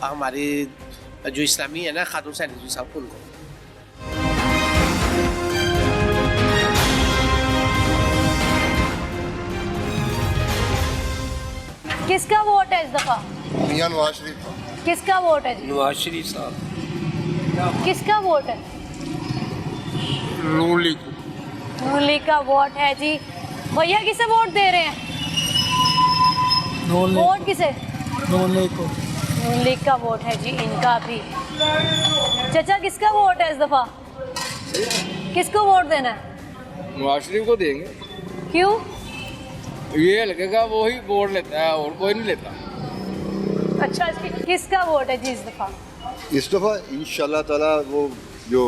हमारी जो इस्लामी है ना, खातून सैनिक साहब को, उनको। किसका वोट है इस दफा? मियां नवाज शरीफ का। किसका वोट है जी? नवाज शरीफ साहब। किसका वोट है? नून लीग नून लीग का वोट है जी। भैया किसे वोट दे रहे हैं? वोट किसे? नून लीग को। नून लीग का वोट है जी इनका भी। चाचा किसका वोट है इस दफा? किसको वोट देना है? नवाज शरीफ को देंगे। क्यों? ये हल्के का वो ही वोट लेता है और कोई नहीं लेता। अच्छा किसका वोट है जी इस दफा? इस दफ़ा इंशाल्लाह ताला वो जो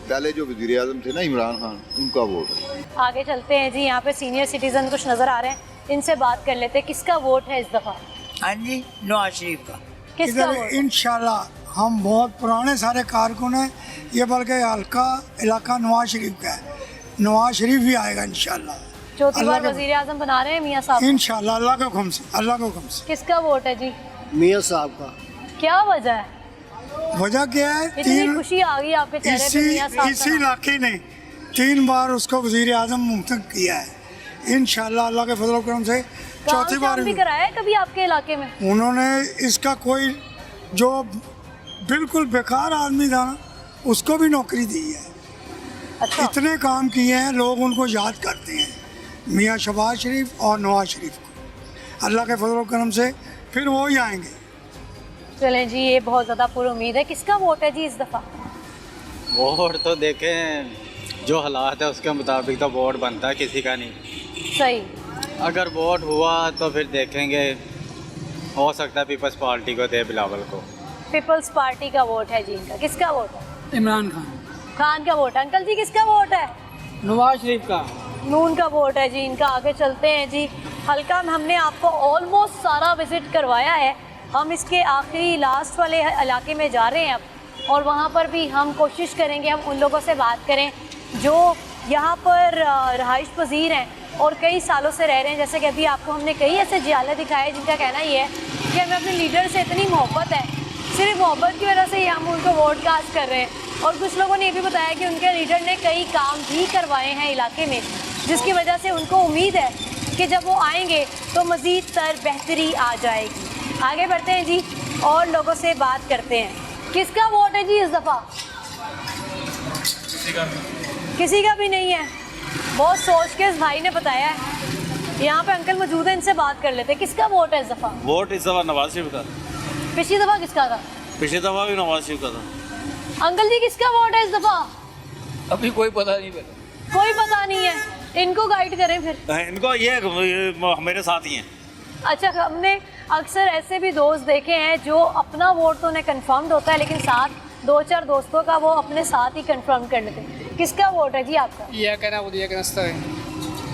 पहले जो वज़ीर आज़म थे ना इमरान खान, उनका वोट है। आगे चलते हैं जी। यहाँ पे सीनियर सिटीजन कुछ नज़र आ रहे हैं, इनसे बात कर लेते हैं। किसका वोट है इस दफा? हाँ जी, नवाज शरीफ का। किसका वोट? इंशाल्लाह हम बहुत पुराने सारे कारकुन हैं, ये बल्कि हल्का इलाका नवाज शरीफ का है। नवाज शरीफ भी आएगा इंशाल्लाह। चौथी बार वजीर आजम बना रहे हैं मियाँ साहब। इंशाल्लाह अल्लाह के हुक्म से, अल्लाह के हुक्म से। किसका वोट है जी? मियाँ साहब का। क्या वजह है? वजह क्या है? इतनी खुशी आ गई आपके चेहरे पे मियाँ साहब इसी का। इलाके ने 3 बार उसको वजीर आजम मुंतखब किया है। इंशाल्लाह अल्लाह के फजल करम से चौथी बार भी कराया है कभी आपके इलाके में? उन्होंने इसका कोई जो बिल्कुल बेकार आदमी था ना, उसको भी नौकरी दी है। अच्छा। इतने काम किए हैं, लोग उनको याद करते हैं, मियाँ शहबाज शरीफ और नवाज शरीफ को। अल्लाह के फजल करम से फिर वो ही आएंगे। चलें जी, ये बहुत ज़्यादा पूरी उम्मीद है। किसका वोट है जी इस दफ़ा? वोट तो देखें, जो हालात है उसके मुताबिक तो वोट बनता है, किसी का नहीं। सही। अगर वोट हुआ तो फिर देखेंगे, हो सकता है पीपल्स पार्टी को दे, बिलावल को। पीपल्स पार्टी का वोट है जी इनका। किसका वोट है? इमरान खान। खान का वोट। अंकल जी किसका वोट है? नवाज शरीफ का। नून का वोट है जी इनका। आगे चलते हैं जी। हल्का में हमने आपको ऑलमोस्ट सारा विजिट करवाया है। हम इसके आखिरी लास्ट वाले इलाके में जा रहे हैं अब, और वहाँ पर भी हम कोशिश करेंगे हम उन लोगों से बात करें जो यहाँ पर रहाइश पजीर हैं और कई सालों से रह रहे हैं। जैसे कि अभी आपको हमने कई ऐसे जियाले दिखाए जिनका कहना ये है कि हमें अपने लीडर से इतनी मोहब्बत है, सिर्फ मोहब्बत की वजह से ही हम उनको वोट कास्ट कर रहे हैं। और कुछ लोगों ने ये भी बताया कि उनके लीडर ने कई काम भी करवाए हैं इलाके में, जिसकी वजह से उनको उम्मीद है कि जब वो आएंगे तो मज़ीद तर बेहतरी आ जाएगी। आगे बढ़ते हैं जी और लोगों से बात करते हैं। किसका वोट है जी इस दफ़ा? किसी का भी नहीं है। बहुत सोच के इस भाई ने बताया है। यहाँ पे अंकल मौजूद है, इनसे बात कर लेते हैं। किसका वोट है इस दफ़ा? वोट इस दफ़ा नवाज शरीफ का। पिछली दफ़ा किसका था? पिछली दफ़ा भी नवाज शरीफ का था। अंकल जी किसका वोट है इस दफ़ा? अभी कोई पता नहीं। कोई पता नहीं है। इनको गाइड करें फिर। इनको ये मेरे साथ ही हैं। अच्छा, हमने अक्सर ऐसे भी दोस्त देखे हैं जो अपना वोट तो उन्हें कन्फर्म्ड होता है, लेकिन साथ 2-4 दोस्तों का वो अपने साथ ही कंफर्म कर लेते हैं। किसका वोट है जी आपका?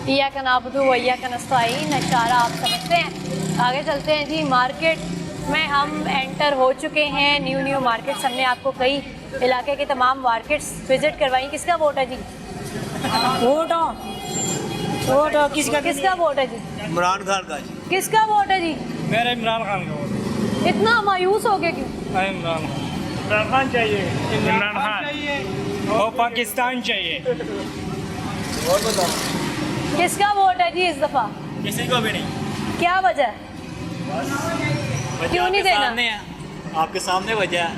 या का नाबुदू वैया का नस्ताईन इशारा आप समझते हैं। आगे चलते हैं जी। मार्केट में हम एंटर हो चुके हैं। न्यू मार्केट्स, हमने आपको कई इलाके के तमाम मार्केट्स विजिट करवाई। किसका वोट है जी? वोट किसका वोट है जी? इमरान खान का जी। किसका वोट है जी? मेरा इमरान खान का वोट। इतना मायूस हो गए क्यों? इमरान खान चाहिए। इमरान खान और पाकिस्तान चाहिए। किसका वोट है जी इस दफा? किसी को भी नहीं। क्या वजह है? क्यों नहीं देना? आपके सामने वजह है।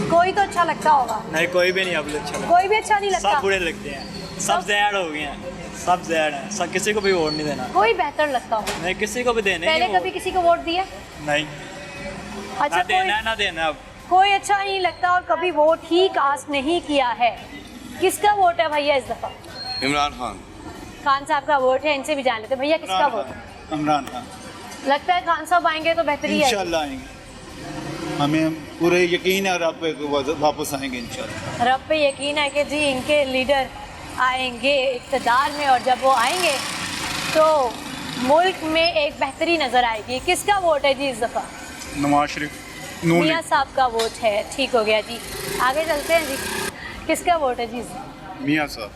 कोई तो अच्छा लगता होगा। नहीं, कोई भी नहीं अब अच्छा। कोई भी अच्छा नहीं लगता। सब बुरे लगते हैं, सब जैड हो गए हैं, सब जैड हैं, सब किसी को भी वोट नहीं देना। कोई बेहतर लगता होगा। नहीं, किसी को भी देने पहले नहीं कभी किसी को वोट दिया? नहीं। अच्छा, ना देना है ना देना। अब कोई अच्छा नहीं लगता और कभी वोट ही कास्ट नहीं किया है। किसका वोट है भैया इस दफा? इमरान खान। खान साहब का वोट है, इनसे भी जान लेते हैं। भैया किसका वोट है? इमरान खान। लगता है खान साहब आएंगे तो बेहतरी है। इंशाल्लाह आएंगे, हमें पूरे यकीन है रब पे वापस आएंगे इंशाल्लाह। रब पे यकीन है कि जी इनके लीडर आएंगे इक़्तिदार में, और जब वो आएंगे तो मुल्क में एक बेहतरी नज़र आएगी। किसका वोट है जी इस दफ़ा? नवाज शरीफ। मियाँ साहब का वोट है। ठीक हो गया जी। आगे चलते हैं जी। किसका वोट है जी? मियाँ साहब।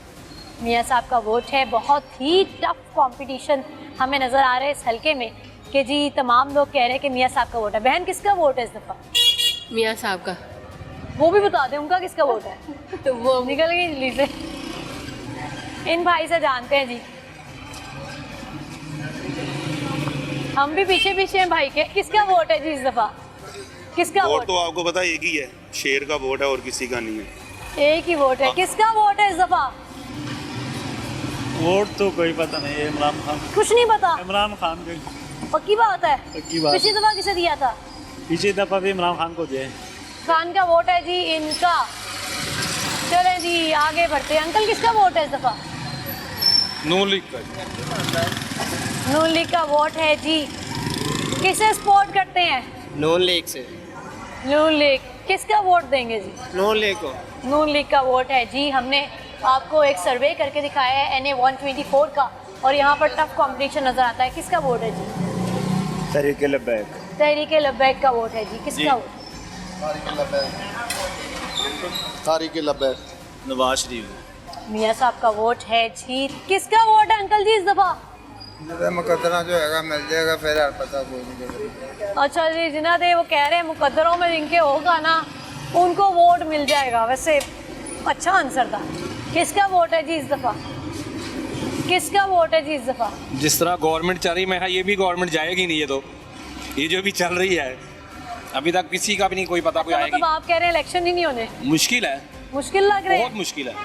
मियाँ साहब का वोट है। बहुत ही टफ कंपटीशन हमें नज़र आ रहा है इस हल्के में कि जी तमाम लोग कह रहे हैं कि मियाँ साहब का वोट है। बहन किसका वोट है इस दफ़ा? मियाँ साहब का। वो भी बता दें उनका किसका वोट है। तो वो निकल गई जल्दी से। इन भाई से जानते हैं जी। हम भी पीछे पीछे हैं भाई के। किसका वोट है जी इस दफा? किसका वोट? तो आपको पता एक ही है, शेर का वोट है और किसी का नहीं है। एक ही वोट है। किसका वोट है इस दफा? वोट तो कोई पता नहीं है, इमरान खान। कुछ नहीं पता? इमरान खान के। पक्की बात है? पक्की बात। पिछली दफा किसे दिया था? पिछली दफा भी इमरान खान को दिए। खान का वोट है जी इनका। चलें जी आगे बढ़ते हैं। अंकल किसका वोट है इस दफा? नून लीग का। नून लीग का वोट है जी। किसे सपोर्ट करते हैं? नून लीग से। नून लीग। किसका वोट देंगे जी? नून लीग को। नून लीग का वोट है जी। हमने आपको एक सर्वे करके दिखाया है NA 124 का, और यहाँ पर टफ कंपटीशन नजर आता है। किसका वोट है जी? तहरीक लब्बैक। तहरीक लब्बैक का वोट है जी। किसका वोट? तारिक लब्बैक। नवाज शरीफ। मियाँ साहब का वोट है जी। किसका वोट है अंकल जी इस दफा? मुकदरा जो है मिल जाएगा, फिर यार पता कोई नहीं। अच्छा जी, जिन्ना दे वो कह रहे हैं मुकद्दरों में जिनके होगा ना उनको वोट मिल जाएगा। वैसे अच्छा आंसर था। किसका वोट है जी इस दफा? किसका वोट है जी इस दफा? जिस तरह गवर्नमेंट चल रही, मैं कहा ये भी गवर्नमेंट जाएगी नहीं। ये जो भी चल रही है अभी तक किसी का भी नहीं कोई पता कोई आएगी। मतलब आप कह रहे हैं इलेक्शन ही नहीं होने? मुश्किल है। मुश्किल लग रहा है? बहुत मुश्किल है।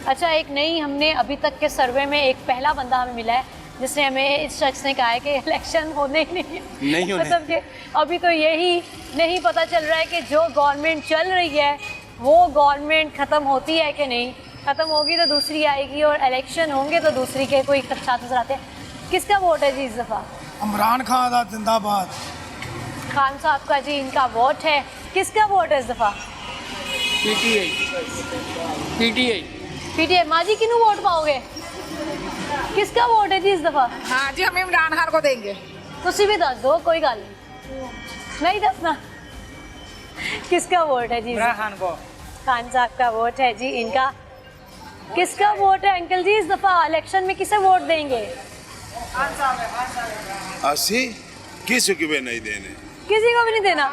अच्छा, एक नई हमने अभी तक के सर्वे में एक पहला बंदा हमें मिला है जिसने हमें, इस शख्स ने कहा है कि इलेक्शन होने ही नहीं होने। मतलब कि अभी तो यही नहीं पता चल रहा है कि जो गवर्नमेंट चल रही है वो गवर्नमेंट ख़त्म होती है कि नहीं। ख़त्म होगी तो दूसरी आएगी, और इलेक्शन होंगे तो दूसरी के कोई खदशात नजर आते हैं। किसका वोट है जी इस दफ़ा? इमरान खान जिंदाबाद। खान साहब का जी इनका वोट है। किसका वोट है इस दफ़ा? PTI। माँ जी किन्नू वोट पाओगे? किसका वोट है जी इस दफ़ा? हाँ जी, हम इमरान खान को देंगे। तुसी भी दस दो, कोई गल नहीं दसना। किसका वोट है जी? इमरान खान को। खान साहब का वोट है जी इनका। किसका वोट है अंकल जी इस दफ़ा इलेक्शन में? किसे वोट देंगे? अस्सी किसी को भी नहीं देने। किसी को भी नहीं देना?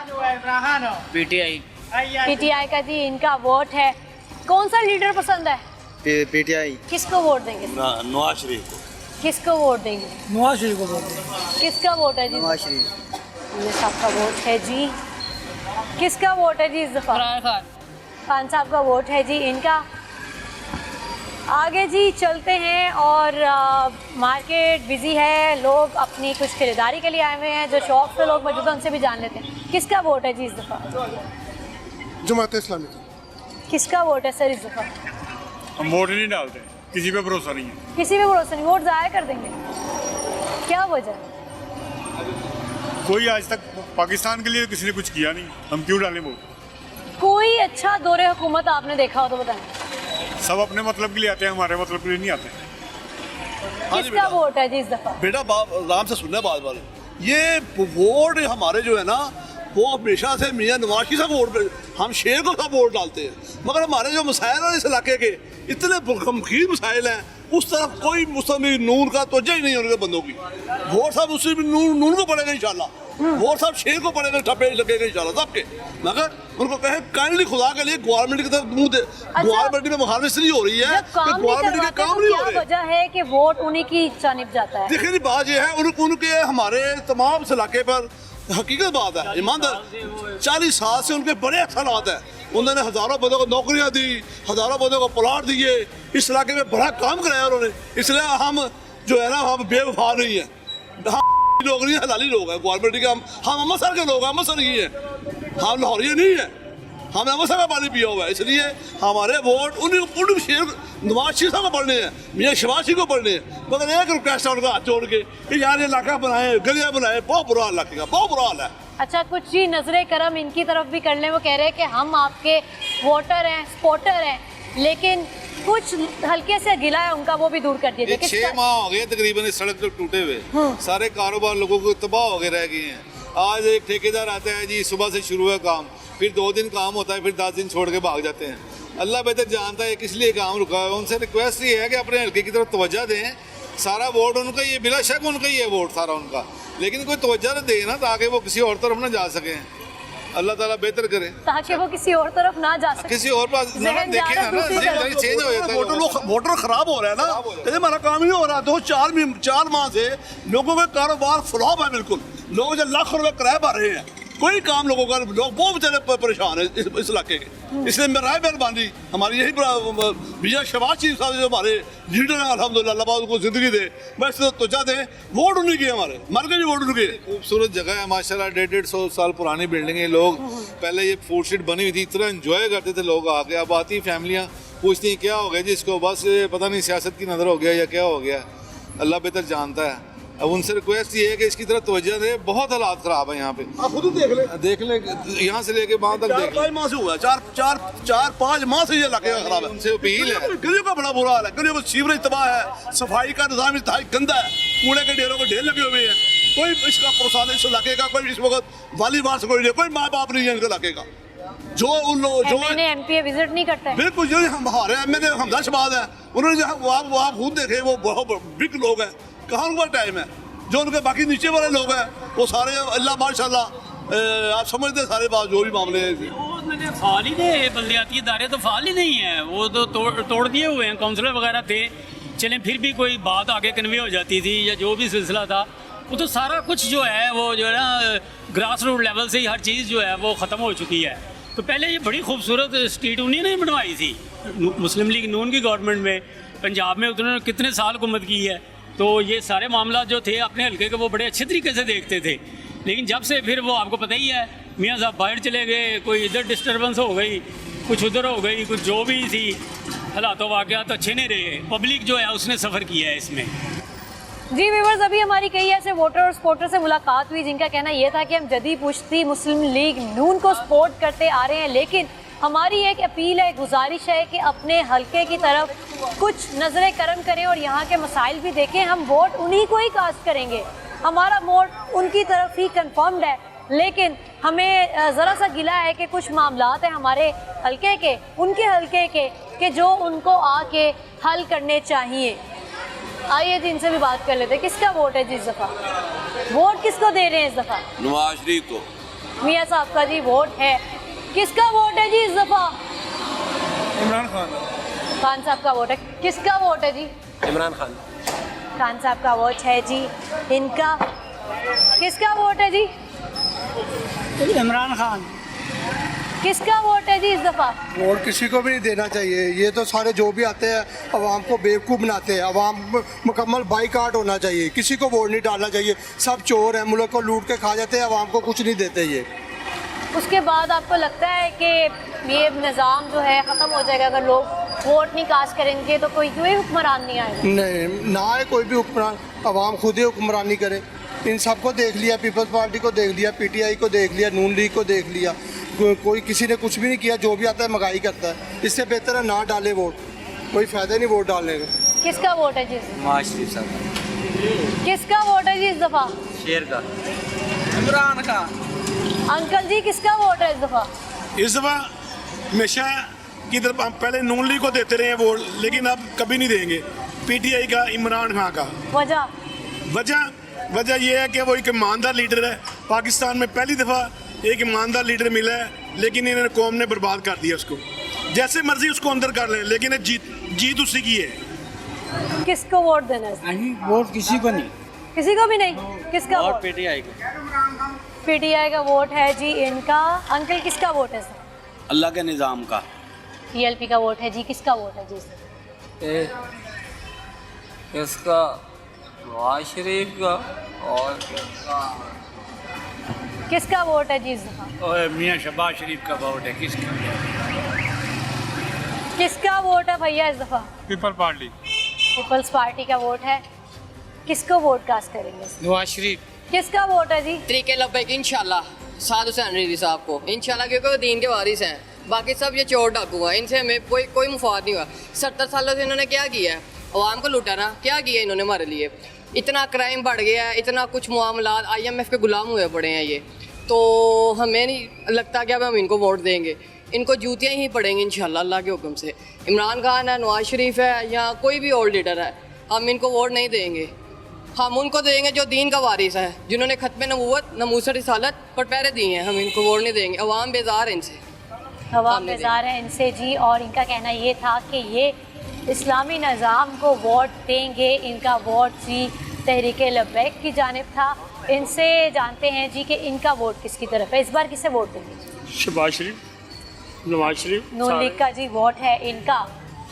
PTI। PTI का जी इनका वोट है। कौन सा लीडर पसंद है? PTI। किसको वोट देंगे? नवाज शरीफ को। किसको वोट देंगे? नवाज शरीफ को। किसका वोट है जी? नवाज शरीफ। ये साहब का वोट है जी। किसका वोट है जी इस दफ़ा? इमरान खान। खान साहब का वोट है जी इनका। आगे जी चलते हैं, और मार्केट बिजी है, लोग अपनी कुछ खरीदारी के लिए आए हुए हैं। जो शॉप पे लोग मौजूद हैं उनसे भी जान लेते हैं। किसका वोट है जी इस दफ़ा? जमात इस्लामी। किसका वोट है सर इस दफ़ा? हम वोट नहीं डालते, किसी पे भरोसा नहीं है। किसी पे भरोसा नहीं, वोट ज़ाया कर देंगे? क्या वजह? कोई आज तक पाकिस्तान के लिए किसी ने कुछ किया नहीं, हम क्यों डालें वोट? कोई अच्छा दौरे हुकूमत आपने देखा हो तो बताएं। सब अपने मतलब के लिए आते हैं, हमारे मतलब के लिए नहीं आते। किसका वोट है जी इस दफ़ा? बेटा आराम से सुनना बात वाले, ये वोट हमारे जो है ना वो हमेशा से मियाँ नवाज शरीफ साहब वोट, हम शेर को सब वोट डालते हैं, मगर हमारे जो मसाइल हैं इस इलाके के इतने गमखीर मसाइल हैं, उस तरफ कोई मुस्लिम नून का तवज्जो ही नहीं है उनके बंदों की। वोट साहब उससे नून को पड़ेगा इंशाल्लाह, वोट साहब शेर को पड़ेगा, ठप्पे लगेगा इंशाल्लाह सबके। मगर उनको कहे काइंडली खुदा के लिए गवर्नमेंट की तरफ मुंह दे। गवर्नमेंट में मुखालफत नहीं हो रही है कि गवर्नमेंट के काम नहीं हो रहे। वजह है कि वोट उन्हीं की जानिब जाता है। देखिए बात यह है उनके हमारे तमाम इलाके पर हकीकत बात है, ईमानदार 40 साल से उनके बड़े अहसानात हैं। उन्होंने हज़ारों बंदों को नौकरियां दी, हज़ारों बंदों को प्लाट दिए, इस इलाके में बड़ा काम कराया उन्होंने। इसलिए हम जो है ना हम बेवफा नहीं है, हम लोग नहीं हलाली लोग हैं गवर्नमेंट के। हम अमृतसर के लोग हैं, अमृतसर ही हैं, हम लाहौरिया नहीं है, हमने अमृतसर का पानी पिया हुआ है। इसलिए हमारे वोट उन शेर नवाज शरीफ साहब को पढ़ने हैं, मियाँ शहबाज शरीफ को पढ़ने हैं। मगर एक रिक्वेस्ट है उनका हाथ जोड़ के कि यार ये इलाका बनाए, गलियाँ बनाए, बहुत बुरा हाल इलाके का, बहुत बुरा हाल है। अच्छा, कुछ जी नजरे करम इनकी तरफ भी कर लें। वो कह रहे हैं कि हम आपके वोटर हैं, सपोर्टर हैं, लेकिन कुछ हल्के से गिला है उनका, वो भी दूर कर दिया। 6 माह हो गए तकरीबन इस सड़क तो टूटे हुए, सारे कारोबार लोगों को तबाह हो गए रह गए हैं। आज एक ठेकेदार आता है जी, सुबह से शुरू है काम, फिर 2 दिन काम होता है, फिर 10 दिन छोड़ के भाग जाते हैं। अल्लाह बेहतर जानता है किस लिए काम रुका है। उनसे रिक्वेस्ट ये है कि अपने हल्के की तरफ तवज्जो दें। सारा वोट उनका ही है, बिला शक उनका ही है वोट सारा उनका, लेकिन कोई तवज्जो तो दे ना ताकि वो किसी और तरफ ना जा सकें। अल्लाह ताला बेहतर करे, ताकि वो किसी और तरफ ना जा सके, किसी और पास जहन जा रहा है दूसरी तरफ। चेंज हो जाता है। वोटर खराब हो रहा है ना, कहते हमारा काम ही नहीं हो रहा। 2-4 माह से लोगों का कारोबार फ्लॉप है बिल्कुल। लोग जो लाख रुपए किराया भर रहे हैं, कोई काम लोगों का, लोग बहुत बेचारे परेशान है इस इलाके के। इसलिए मेरा मेहरबानी हमारी यही भैया शहबाज शरीफ साहब जो हमारे लीडर हैं, अल्हम्दुलिल्लाह अल्लाह पाक उनको जिंदगी दे, बस तो चाहते हैं वोट उन्हीं के, हमारे मर के भी वोट उनके। खूबसूरत जगह है माशाल्लाह, 150 साल पुरानी बिल्डिंग है। लोग पहले ये फूड स्ट्रीट बनी हुई थी, इतना एंजॉय करते थे लोग आके। अब आती फैमिलियाँ पूछती हैं क्या हो गया जी इसको, बस पता नहीं सियासत की नज़र हो गया या क्या हो गया, अल्लाह बेहतर जानता है। अब उनसे रिक्वेस्ट ये है कि इसकी तरफ तवज्जो दें, बहुत हालात ख़राब है यहाँ पे। आप खुद देख ले यहाँ से लेके वहाँ तक देख 4-5 माह से हुआ है, 4-5 माह से ये इलाके का खराब है। उनसे अपील है, गलियों का बड़ा बुरा हाल है, गलियों में सीवरेज तबाह है, सफाई का निज़ाम इंतहाई गंदा है, कूड़े के ढेरों के ढेर लगे हुए हैं। कोई इसका प्रोत्साहन इस इलाके का, कोई इस वक्त वाली बात से कोई नहीं, कोई माँ बाप नहीं है इनके इलाके का। जो उन लोग जो एमपी विजिट नहीं करते, बिल्कुल जो हमारे एमएलए हमदा शहबाज है, उन्होंने वो आप खुद देखे, वो बहुत बिग लोग हैं, कहाँ उनका टाइम है। जो उनके बाकी नीचे वाले लोग हैं वो सारे अल्लाह माशाल्लाह आप समझते सारे बात जो भी मामले हैं। फाल ही नहीं, बल्दियाती इदारे तो फाल ही नहीं है, वो तो तोड़ दिए हुए हैं। काउंसलर वगैरह थे, चलें फिर भी कोई बात आगे कन्वे हो जाती थी या जो भी सिलसिला था, वो तो सारा कुछ जो है वो जो है ना ग्रास रूट लेवल से ही हर चीज़ जो है वो ख़त्म हो चुकी है। तो पहले ये बड़ी खूबसूरत स्ट्रीट उन्हीं ने बनवाई थी, मुस्लिम लीग नून की गवर्नमेंट में। पंजाब में उन्होंने कितने साल हुकूमत की है, तो ये सारे मामला जो थे अपने हल्के के वो बड़े अच्छे तरीके से देखते थे। लेकिन जब से फिर वो आपको पता ही है, मियाँ साहब बाहर चले गए, कोई इधर डिस्टर्बेंस हो गई, कुछ उधर हो गई, कुछ जो भी थी, हालात वाक़यात अच्छे नहीं रहे। पब्लिक जो है उसने सफ़र किया है इसमें। जी व्यूअर्स, अभी हमारी कई ऐसे वोटर और सपोर्टर से मुलाकात हुई जिनका कहना यह था कि हम जदीद पुश्ती मुस्लिम लीग नून को सपोर्ट करते आ रहे हैं, लेकिन हमारी एक अपील है, गुजारिश है कि अपने हलके की तरफ कुछ नज़र करम करें और यहाँ के मसाइल भी देखें। हम वोट उन्हीं को ही कास्ट करेंगे, हमारा वोट उनकी तरफ ही कन्फर्म्ड है, लेकिन हमें ज़रा सा गिला है कि कुछ मामलात हैं हमारे हलके के, उनके हलके के, कि जो उनको आके हल करने चाहिए। आइए जी इनसे भी बात कर लेते हैं। किसका वोट है जी इस दफ़ा? वोट किसको दे रहे हैं इस दफ़ा? नवाज शरीफ को। मियाँ साहब का जी वोट है। किसका वोट है जी इस दफ़ा? इमरान खान। खान साहब का वोट है। किसका वोट है जी? इमरान खान। खान साहब का वोट है जी इनका। किसका वोट है जी? इमरान खान। किसका वोट है जी इस दफ़ा? वोट किसी को भी नहीं देना चाहिए। ये तो सारे जो भी आते हैं अवाम को बेवकूफ़ बनाते हैं। अवाम मुकम्मल बाईकाट होना चाहिए, किसी को वोट नहीं डालना चाहिए। सब चोर हैं, मुल्क को लूट के खा जाते हैं, अवाम को कुछ नहीं देते ये। उसके बाद आपको लगता है कि ये निज़ाम जो है ख़त्म हो जाएगा अगर लोग वोट नहीं कास्ट करेंगे, तो कोई हुक्मरान नहीं आएगा? नहीं, ना आए कोई भी हुक्मरान, अवाम खुद ही हुक्मरानी करे। इन सबको देख लिया, पीपल्स पार्टी को देख लिया, पीटीआई को देख लिया, नून लीग को देख लिया, कोई किसी ने कुछ भी नहीं किया। जो भी आता है महंगाई करता है। इससे बेहतर है ना डाले वोट, कोई फ़ायदा नहीं वोट डालने का। किसका वोट है जी? नवाज शरीफ साहब। किसका वोट है जी इस दफ़ा? शेर का। इमरान का। अंकल जी किसका वोट है इस दफ़ा? इस दफ़ा हमेशा की तरफ हम पहले नून लीग को देते रहे हैं वोट, लेकिन अब कभी नहीं देंगे। पीटीआई का, इमरान खान का। वजह यह है कि वो एक ईमानदार लीडर है। पाकिस्तान में पहली दफ़ा एक ईमानदार लीडर मिला है, लेकिन इन्होंने कौम ने बर्बाद कर दिया उसको। जैसे मर्जी उसको अंदर कर लें, लेकिन जीत उसी की है। किसको वोट देना है? वोट किसी को नहीं। किसी को भी नहीं? किसका वोट? पीटीआई को। पीटीआई का वोट है जी इनका। अंकल किसका वोट है? अल्लाह के निज़ाम का। पीएलपी का वोट है जी। किसका वोट है जी? इसका नवाज शरीफ का। और किसका वोट है जी इस दफ़ा? और मियाँ शहबाज शरीफ का वोट है। किसका वोट है भैया इस दफ़ा? People party. पीपल्स पार्टी का वोट है। किसको वोट कास्ट करेंगे? नवाज शरीफ। किसका वोट है जी? तरीके लब्बैक इंशाल्लाह साद हुसैन रिजवी साहब को इंशाल्लाह, क्योंकि वो दीन के वारिस हैं। बाकी सब ये चोर डाकू हैं, इनसे हमें कोई मुफाद नहीं हुआ। 70 सालों से इन्होंने क्या किया है? अवाम को लूटा ना। क्या किया इन्होंने हमारे लिए? इतना क्राइम बढ़ गया है, इतना कुछ मामला IMF के गुलाम हुए पड़े हैं ये। तो हमें नहीं लगता कि अब हम इनको वोट देंगे। इनको जूतियाँ ही पड़ेंगी इंशाल्लाह अल्लाह के हुक्म से। इमरान खान है, नवाज शरीफ है या कोई भी और लीडर है, हम इनको वोट नहीं देंगे। हम उनको देंगे जो दीन का वारिस है, जिन्होंने खत्म नबूवत नमूसत रिसालत पर पहरे दिए हैं। हम इनको वोट नहीं देंगे, अवाम बेजार है इनसे। अवाम बेजार है इनसे जी। और इनका कहना ये था कि ये इस्लामी निज़ाम को वोट देंगे। इनका वोट जी तहरीक लब्बैक की जानिब था। इनसे जानते हैं जी कि इनका वोट किसकी तरफ है, इस बार किसे वोट देंगे? शहबाज शरीफ, नवाज शरीफ, नून लीग का जी वोट है इनका।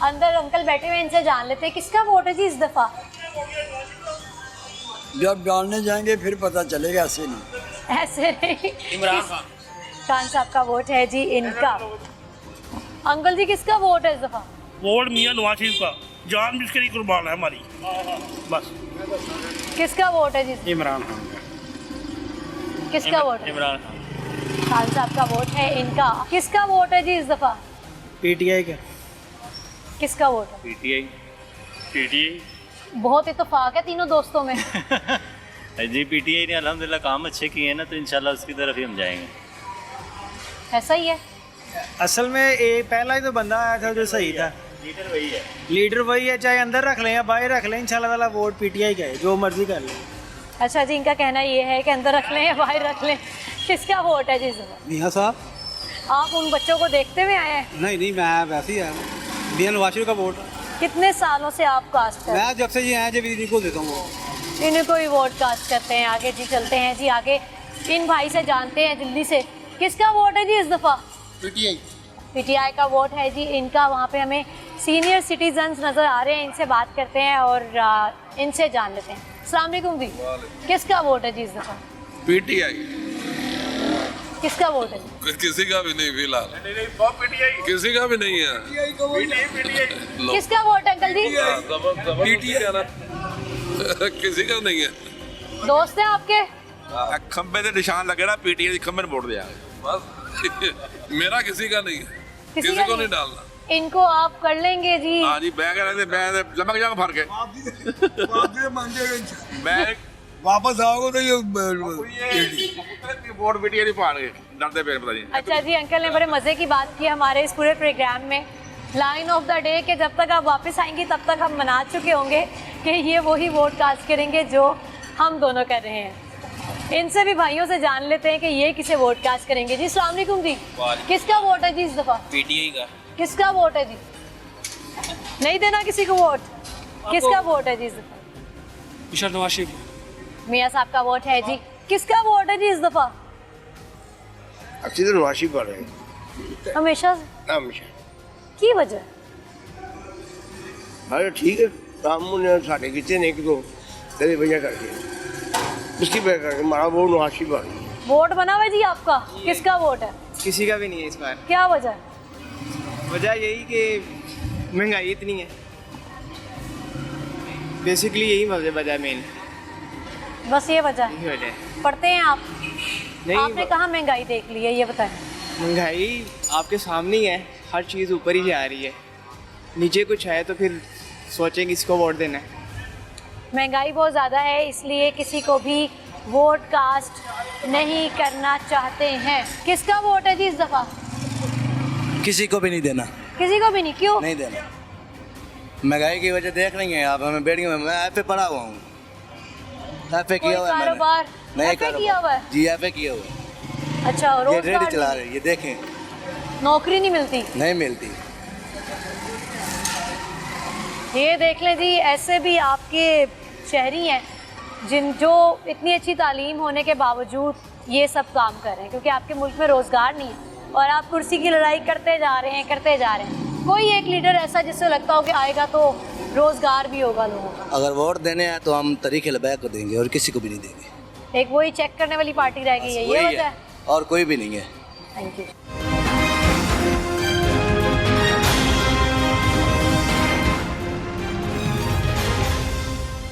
अंदर अंकल बैठे हुए, इनसे जान लेते हैं किसका वोट है जी इस दफ़ा। जब जानने जाएंगे फिर पता चलेगा, ऐसे नहीं। ऐसे नहीं। इमरान खान। खान साहब का वोट है जी इनका। अंकल जी किसका वोट है इस दफ़ा? वोट मियाँ नवाज शरीफ का, जान भी उसके लिए कुर्बान है हमारी। बस। किसका वोट है जी? इमरान खान। किसका वोट है? इमरान खान। खान साहब का वोट है इनका। किसका वोट है जी इस दफ़ा? पीटीआई का। किसका वोट है? पीटीआई। बहुत इत्तेफाक है तीनों दोस्तों में। जी पीटीआई ने अल्हम्दुलिल्लाह काम अच्छे किए हैं ना, तो इंशाल्लाह उसकी तरफ ही हम जाएंगे। ऐसा ही है। असल में पहला ही तो बंदा आया था जो सही था। लीडर वही है, चाहे अंदर रख लें या बाहर रख लें, इंशाल्लाह ताला वोट पीटीआई का है, जो मर्जी कर लें। अच्छा जी, इनका कहना ये है कि अंदर रख लें या बाहर रख लें। किसका वोट है जी इस दफ़ा? मियाँ साहब। आप उन बच्चों को देखते हुए आए हैं? नहीं, मैं वैसे ही आया। मियाँ नवाज शरीफ का वोट। कितने सालों से आप कास्ट कर? मैं जब से ये आया जब इनको देता हूँ, इन्हें कोई वोट कास्ट करते हैं। आगे जी चलते हैं जी, आगे इन भाई से जानते हैं जल्दी से किसका वोट है जी इस दफ़ा? पीटीआई। पीटीआई का वोट है जी इनका। वहाँ पे हमें सीनियर सिटीजन्स नज़र आ रहे हैं, इनसे बात करते हैं और इनसे जान लेते हैं। अस्सलाम वालेकुम जी, किसका वोट है जी इस दफ़ा? पीटीआई। किसका वोट है? किसी का भी नहीं फिलहाल, किसी का भी नहीं है। किसका वोट है अंकल जी? किसी का नहीं है। दोस्त हैं आपके? खंबे से निशान लगे ना, पीटीआई खंबे में वोट दिया बस। मेरा किसी का नहीं है, किसी का को नहीं डालना। इनको आप कर लेंगे जी? हाँ जी, बैग लमक जाऊंगा भर के। बैग वापस आओगे तो ये वोट पीटीआई फाड़ के डरते पैर पता नहीं। अच्छा जी, अंकल ने बड़े मज़े की बात की हमारे इस पूरे प्रोग्राम में। लाइन ऑफ द डे के जब तक आप वापस आएंगी तब तक हम मना चुके होंगे कि ये वही वोट कास्ट करेंगे जो हम दोनों कर रहे हैं। इनसे भी भाइयों से जान लेते हैं कि ये किसे वोट कास्ट करेंगे जी। अस्सलाम वालेकुम जी, किसका वोट है जी इस दफ़ा? पीटीआई का। किसका वोट है जी? नहीं देना किसी को वोट? किसका वोट है जी इस दफ़ा? नवाज शरीफ। मियाँ साहब का वोट है जी। किसका वोट है जी इस दफ़ा? अच्छी तो नवाज शरीफ पढ़ रहे हमेशा से? हमेशा। की वजह? हाँ ठीक है, काम उन्हें साढ़े कितने नहीं दो तेरी वजह करके उसकी वजह करके हमारा वो नवाज शरीफ पढ़ रही है। वोट बना हुआ जी आपका? किसका वोट है? किसी का भी नहीं है इस बार। क्या वजह? वजह यही कि महंगाई इतनी है, बेसिकली यही वजह है मेन। बस ये वजह यही वजह है। पढ़ते हैं आप? नहीं, आपने कहाँ महंगाई देख ली है ये बताएं। महंगाई आपके सामने ही है, हर चीज़ ऊपर ही जा रही है, नीचे कुछ है तो फिर सोचें किसको वोट देना है। महंगाई बहुत ज़्यादा है इसलिए किसी को भी वोट कास्ट नहीं करना चाहते हैं। किसका वोट है जी इस दफ़ा? किसी को भी नहीं देना। किसी को भी नहीं? क्यों नहीं देना? महंगाई की वजह देख रही हैं आप, हमें बेटियों में मैं एफ पढ़ा हुआ हूँ, एफ किया हुआ है कारोबार? मैंने। FA किया हुआ है? जी एफ किया हुआ है। अच्छा, ये रोजगार रेडी चला नहीं? रहे, ये देखें नौकरी नहीं मिलती? नहीं मिलती। ये देख लें जी, ऐसे भी आपके शहरी हैं जो इतनी अच्छी तालीम होने के बावजूद ये सब काम कर रहे हैं क्योंकि आपके मुल्क में रोज़गार नहीं है और आप कुर्सी की लड़ाई करते जा रहे हैं। कोई एक लीडर ऐसा जिससे लगता हो कि आएगा तो रोज़गार भी होगा लोगों का। अगर वोट देने हैं तो हम तरीके लबैक को देंगे और किसी को भी नहीं देंगे। एक वही चेक करने वाली पार्टी रह गई है, ये वजह है और कोई भी नहीं है। Thank you.